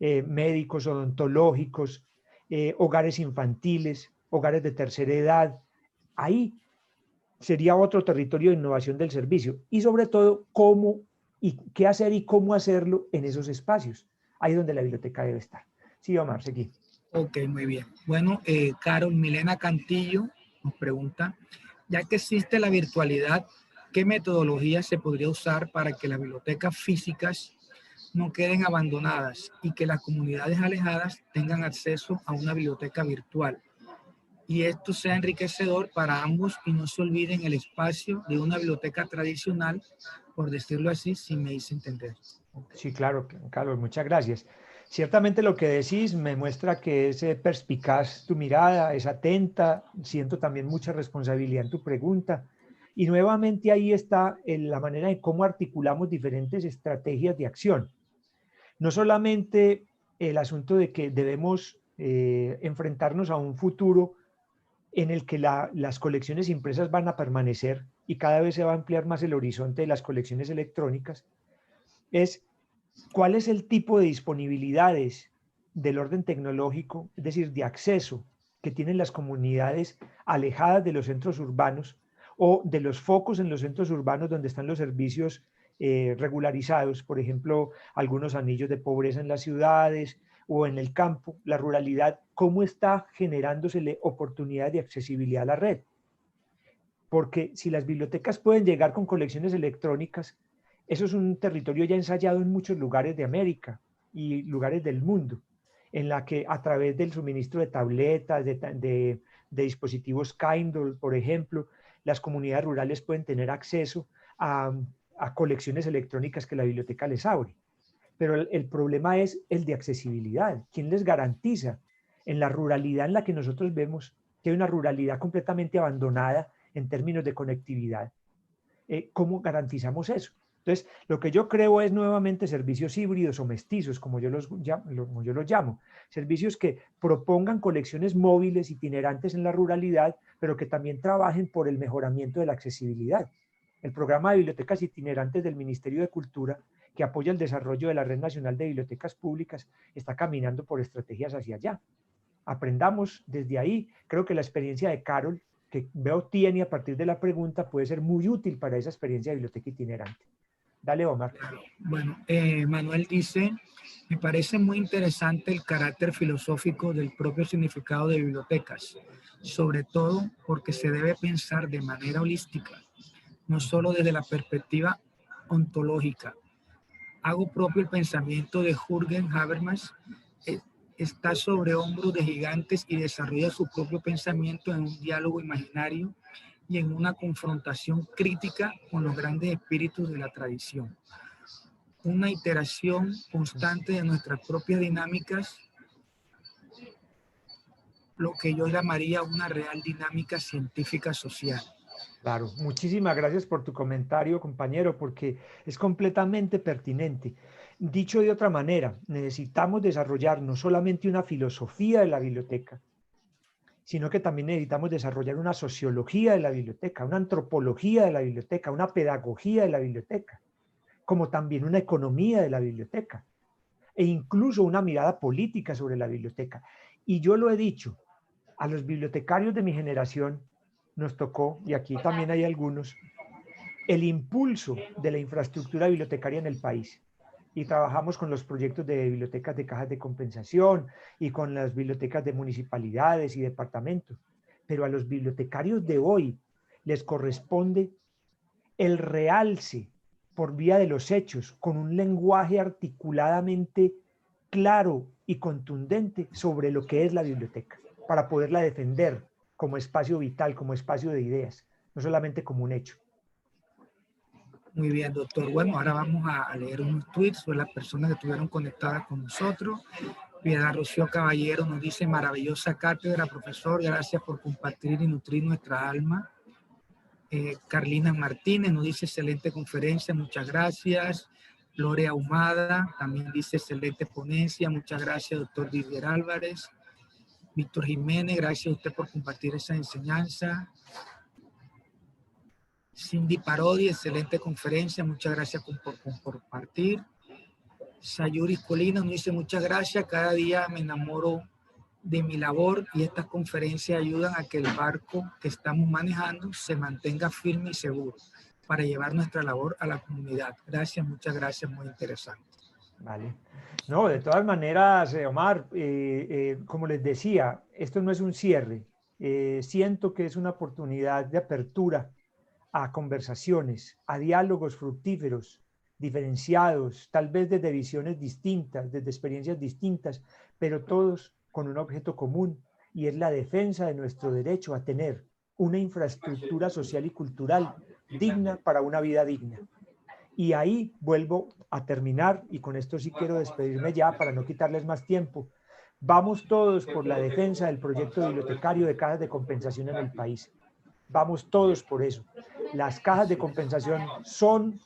médicos, odontológicos, hogares infantiles, hogares de tercera edad. Ahí sería otro territorio de innovación del servicio y sobre todo cómo y qué hacer y cómo hacerlo en esos espacios. Ahí es donde la biblioteca debe estar. Sí, Omar, seguí. Ok, muy bien. Bueno, Carol Milena Cantillo nos pregunta, ya que existe la virtualidad, ¿qué metodología se podría usar para que las bibliotecas físicas no queden abandonadas y que las comunidades alejadas tengan acceso a una biblioteca virtual? y esto sea enriquecedor para ambos y no se olviden el espacio de una biblioteca tradicional, por decirlo así, si me hice entender. Sí, claro, Carlos, muchas gracias. Ciertamente lo que decís me muestra que es perspicaz tu mirada, es atenta, siento también mucha responsabilidad en tu pregunta. Y nuevamente ahí está la manera de cómo articulamos diferentes estrategias de acción. No solamente el asunto de que debemos enfrentarnos a un futuro en el que las colecciones impresas van a permanecer y cada vez se va a ampliar más el horizonte de las colecciones electrónicas, es cuál es el tipo de disponibilidades del orden tecnológico, es decir, de acceso que tienen las comunidades alejadas de los centros urbanos o de los focos en los centros urbanos donde están los servicios regularizados, por ejemplo, algunos anillos de pobreza en las ciudades o en el campo, la ruralidad, cómo está generándosele oportunidades de accesibilidad a la red. Porque si las bibliotecas pueden llegar con colecciones electrónicas, eso es un territorio ya ensayado en muchos lugares de América y lugares del mundo, en la que a través del suministro de tabletas, de dispositivos Kindle, por ejemplo, las comunidades rurales pueden tener acceso a colecciones electrónicas que la biblioteca les abre. Pero el problema es el de accesibilidad. ¿Quién les garantiza en la ruralidad en la que nosotros vemos que hay una ruralidad completamente abandonada en términos de conectividad? ¿Cómo garantizamos eso? Entonces, lo que yo creo es nuevamente servicios híbridos o mestizos, como yo los llamo, servicios que propongan colecciones móviles itinerantes en la ruralidad, pero que también trabajen por el mejoramiento de la accesibilidad. El programa de bibliotecas itinerantes del Ministerio de Cultura, que apoya el desarrollo de la Red Nacional de Bibliotecas Públicas, está caminando por estrategias hacia allá. Aprendamos desde ahí. Creo que la experiencia de Carol, que veo tiene a partir de la pregunta, puede ser muy útil para esa experiencia de biblioteca itinerante. Dale, Omar. Bueno, Manuel dice, me parece muy interesante el carácter filosófico del propio significado de bibliotecas, sobre todo porque se debe pensar de manera holística, no solo desde la perspectiva ontológica. Hago propio el pensamiento de Jürgen Habermas, está sobre hombros de gigantes y desarrolla su propio pensamiento en un diálogo imaginario y en una confrontación crítica con los grandes espíritus de la tradición. Una iteración constante de nuestras propias dinámicas, lo que yo llamaría una real dinámica científica social. Claro, muchísimas gracias por tu comentario, compañero, porque es completamente pertinente. Dicho de otra manera, necesitamos desarrollar no solamente una filosofía de la biblioteca, sino que también necesitamos desarrollar una sociología de la biblioteca, una antropología de la biblioteca, una pedagogía de la biblioteca, como también una economía de la biblioteca, e incluso una mirada política sobre la biblioteca. Y yo lo he dicho, a los bibliotecarios de mi generación nos tocó, y aquí también hay algunos, el impulso de la infraestructura bibliotecaria en el país. Y trabajamos con los proyectos de bibliotecas de cajas de compensación y con las bibliotecas de municipalidades y departamentos. Pero a los bibliotecarios de hoy les corresponde el realce por vía de los hechos, con un lenguaje articuladamente claro y contundente sobre lo que es la biblioteca, para poderla defender como espacio vital, como espacio de ideas, no solamente como un hecho. Muy bien, doctor. Bueno, ahora vamos a leer unos tweets sobre las personas que estuvieron conectadas con nosotros. Piedad Rocío Caballero nos dice, maravillosa cátedra, profesor, gracias por compartir y nutrir nuestra alma. Carlina Martínez nos dice, excelente conferencia, muchas gracias. Lore Ahumada también dice, excelente ponencia, muchas gracias, doctor Didier Álvarez. Víctor Jiménez, gracias a usted por compartir esa enseñanza. Cindy Parodi, excelente conferencia, muchas gracias por compartir. Sayuri Colina nos dice, muchas gracias, cada día me enamoro de mi labor y estas conferencias ayudan a que el barco que estamos manejando se mantenga firme y seguro para llevar nuestra labor a la comunidad. Gracias, muchas gracias, muy interesante. Vale. No, de todas maneras, Omar, como les decía, esto no es un cierre. Siento que es una oportunidad de apertura a conversaciones, a diálogos fructíferos, diferenciados, tal vez desde visiones distintas, desde experiencias distintas, pero todos con un objeto común, y es la defensa de nuestro derecho a tener una infraestructura social y cultural digna para una vida digna. Y ahí vuelvo a terminar, y con esto sí quiero despedirme ya para no quitarles más tiempo. Vamos todos por la defensa del proyecto bibliotecario de cajas de compensación en el país. Vamos todos por eso. Las cajas de compensación son...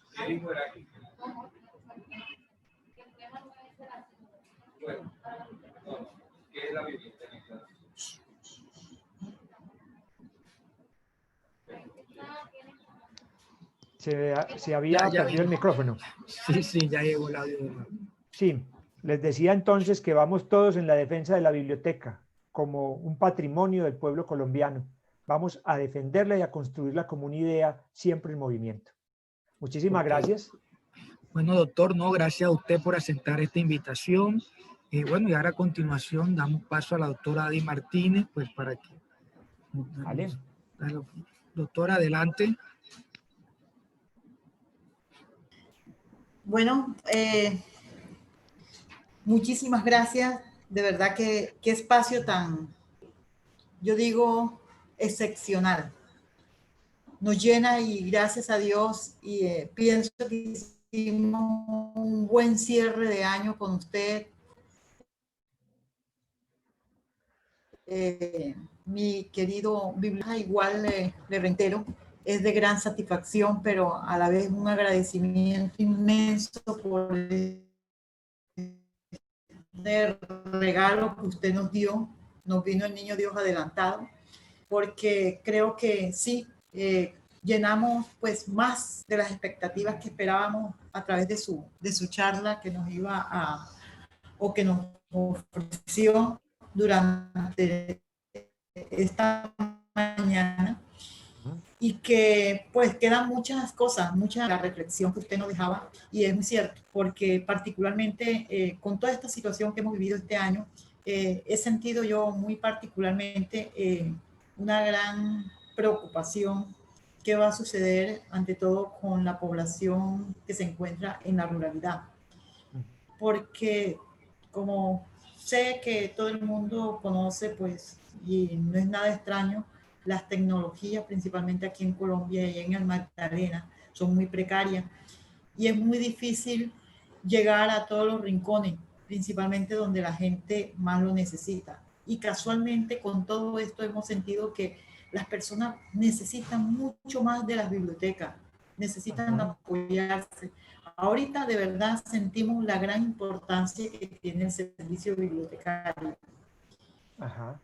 Se había perdido el micrófono. Sí, sí, ya llegó el audio. Sí, les decía entonces que vamos todos en la defensa de la biblioteca como un patrimonio del pueblo colombiano. Vamos a defenderla y a construirla como una idea siempre en movimiento. Muchísimas gracias. Bueno, doctor, no, gracias a usted por aceptar esta invitación. Bueno, y ahora a continuación damos paso a la doctora Adi Martínez, pues para que... Vale. Doctora, adelante. Bueno, muchísimas gracias. De verdad que qué espacio tan, yo digo, excepcional. Nos llena y gracias a Dios y pienso que hicimos un buen cierre de año con usted. Mi querido biblioteca, igual le reitero, es de gran satisfacción, pero a la vez un agradecimiento inmenso por el regalo que usted nos dio. Nos vino el Niño Dios adelantado, porque creo que sí, llenamos pues más de las expectativas que esperábamos a través de su charla que nos iba a, o que nos ofreció durante esta mañana, y que pues quedan muchas cosas, mucha la reflexión que usted nos dejaba, y es muy cierto, porque particularmente con toda esta situación que hemos vivido este año, he sentido yo muy particularmente una gran preocupación qué va a suceder ante todo con la población que se encuentra en la ruralidad, porque como sé que todo el mundo conoce, pues, y no es nada extraño, las tecnologías, principalmente aquí en Colombia y en el Magdalena, son muy precarias y es muy difícil llegar a todos los rincones, principalmente donde la gente más lo necesita. Y casualmente con todo esto hemos sentido que las personas necesitan mucho más de las bibliotecas, necesitan apoyarse. Ahorita de verdad sentimos la gran importancia que tiene el servicio bibliotecario. Ajá.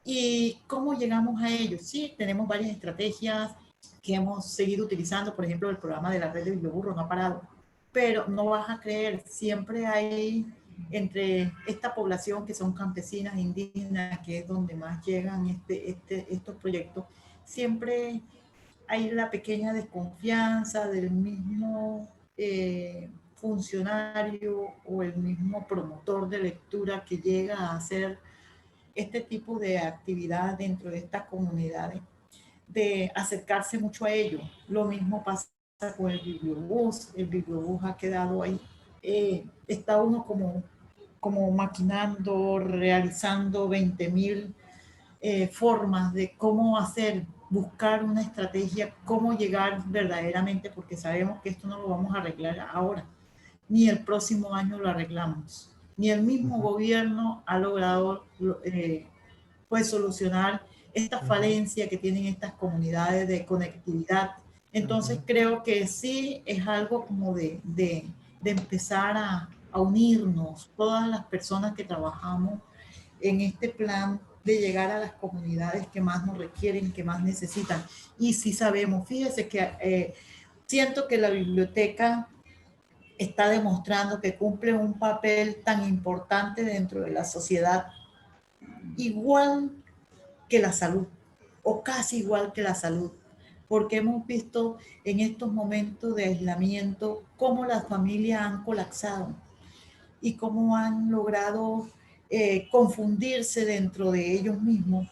¿Y cómo llegamos a ello? Sí, tenemos varias estrategias que hemos seguido utilizando, por ejemplo, el programa de la red de Biblioburro no ha parado, pero no vas a creer, siempre hay entre esta población que son campesinas, indígenas, que es donde más llegan estos proyectos, siempre hay la pequeña desconfianza del mismo funcionario o el mismo promotor de lectura que llega a hacer este tipo de actividad dentro de estas comunidades, de acercarse mucho a ellos. Lo mismo pasa con el bibliobús ha quedado ahí. Está uno como maquinando, realizando 20.000 formas de cómo hacer, buscar una estrategia, cómo llegar verdaderamente, porque sabemos que esto no lo vamos a arreglar ahora, ni el próximo año lo arreglamos, ni el mismo gobierno ha logrado pues solucionar esta falencia que tienen estas comunidades de conectividad. Entonces creo que sí es algo como de empezar a unirnos todas las personas que trabajamos en este plan de llegar a las comunidades que más nos requieren, que más necesitan. Y sí sabemos, fíjese que siento que la biblioteca está demostrando que cumple un papel tan importante dentro de la sociedad, igual que la salud, o casi igual que la salud, porque hemos visto en estos momentos de aislamiento cómo las familias han colapsado y cómo han logrado confundirse dentro de ellos mismos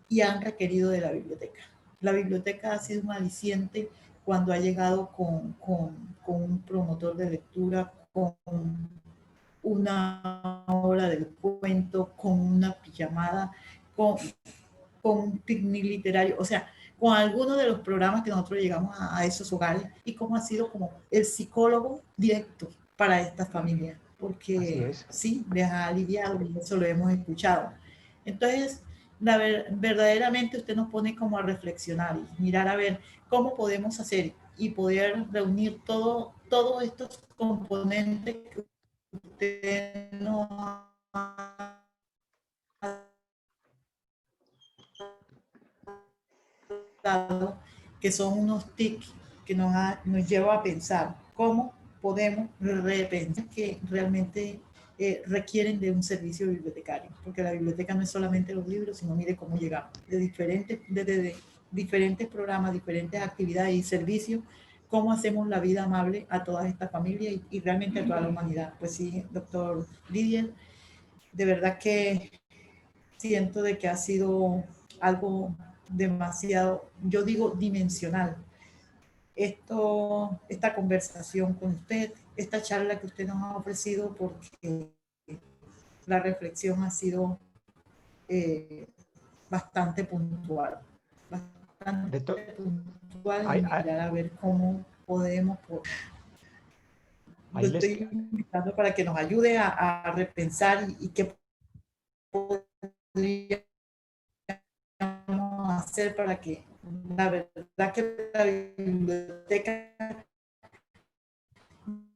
y han requerido de la biblioteca. La biblioteca ha sido un aliciente cuando ha llegado con un promotor de lectura, con una hora del cuento, con una pijamada con un picnic literario, o sea, con algunos de los programas que nosotros llegamos a esos hogares y cómo ha sido como el psicólogo directo para estas familias, porque sí, les ha aliviado y eso lo hemos escuchado. Entonces, verdaderamente usted nos pone como a reflexionar y mirar a ver cómo podemos hacer y poder reunir todos estos componentes que usted nos ha dado, que son unos tics que nos lleva a pensar cómo podemos repensar que realmente requieren de un servicio bibliotecario, porque la biblioteca no es solamente los libros, sino mire cómo llegamos, desde diferentes programas, diferentes actividades y servicios, cómo hacemos la vida amable a todas estas familias y realmente a toda la humanidad. Pues sí, doctor Didier, de verdad que siento de que ha sido algo demasiado, yo digo, dimensional. Esta conversación con usted, esta charla que usted nos ha ofrecido, porque la reflexión ha sido bastante puntual. Bastante puntual y mirar a ver cómo podemos... Lo estoy invitando para que nos ayude a repensar y qué podríamos hacer para que la verdad que la biblioteca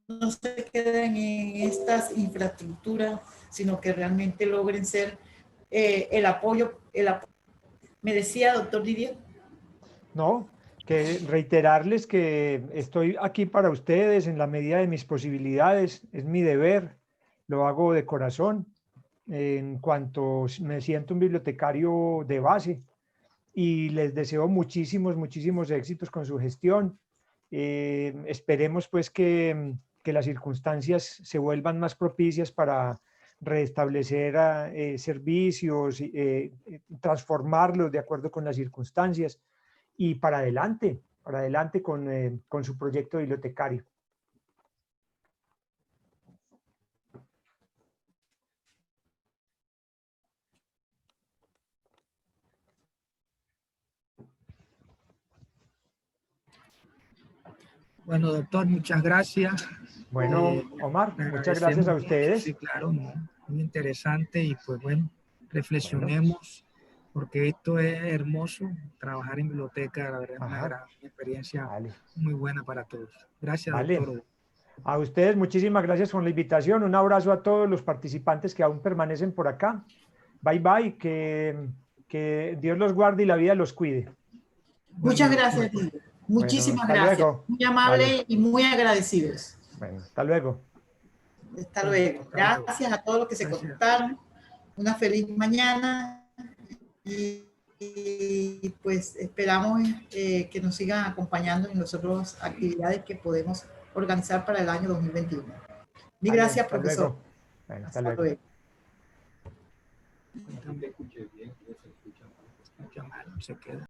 no se queden en estas infraestructuras, sino que realmente logren ser el apoyo. ¿Me decía, doctor Didier? No, que reiterarles que estoy aquí para ustedes en la medida de mis posibilidades, es mi deber, lo hago de corazón, en cuanto me siento un bibliotecario de base y les deseo muchísimos éxitos con su gestión. Esperemos pues que las circunstancias se vuelvan más propicias para restablecer servicios, transformarlos de acuerdo con las circunstancias y para adelante con su proyecto bibliotecario. Bueno, doctor, muchas gracias. Bueno, Omar, muchas gracias a ustedes. Sí, claro, ¿no? Muy interesante y pues bueno, reflexionemos porque esto es hermoso, trabajar en biblioteca, la verdad es una gran experiencia muy buena para todos. Gracias, doctor. A ustedes muchísimas gracias por la invitación, un abrazo a todos los participantes que aún permanecen por acá. Bye bye, que Dios los guarde y la vida los cuide. Muchas gracias, Diego. Muchísimas gracias. Luego. Muy amable y muy agradecidos. Bueno, hasta luego. Hasta luego. Gracias a todos los que se conectaron. Una feliz mañana y pues esperamos que nos sigan acompañando en las otras actividades que podemos organizar para el año 2021. Mil gracias, profesor. Bueno, hasta luego. Se queda.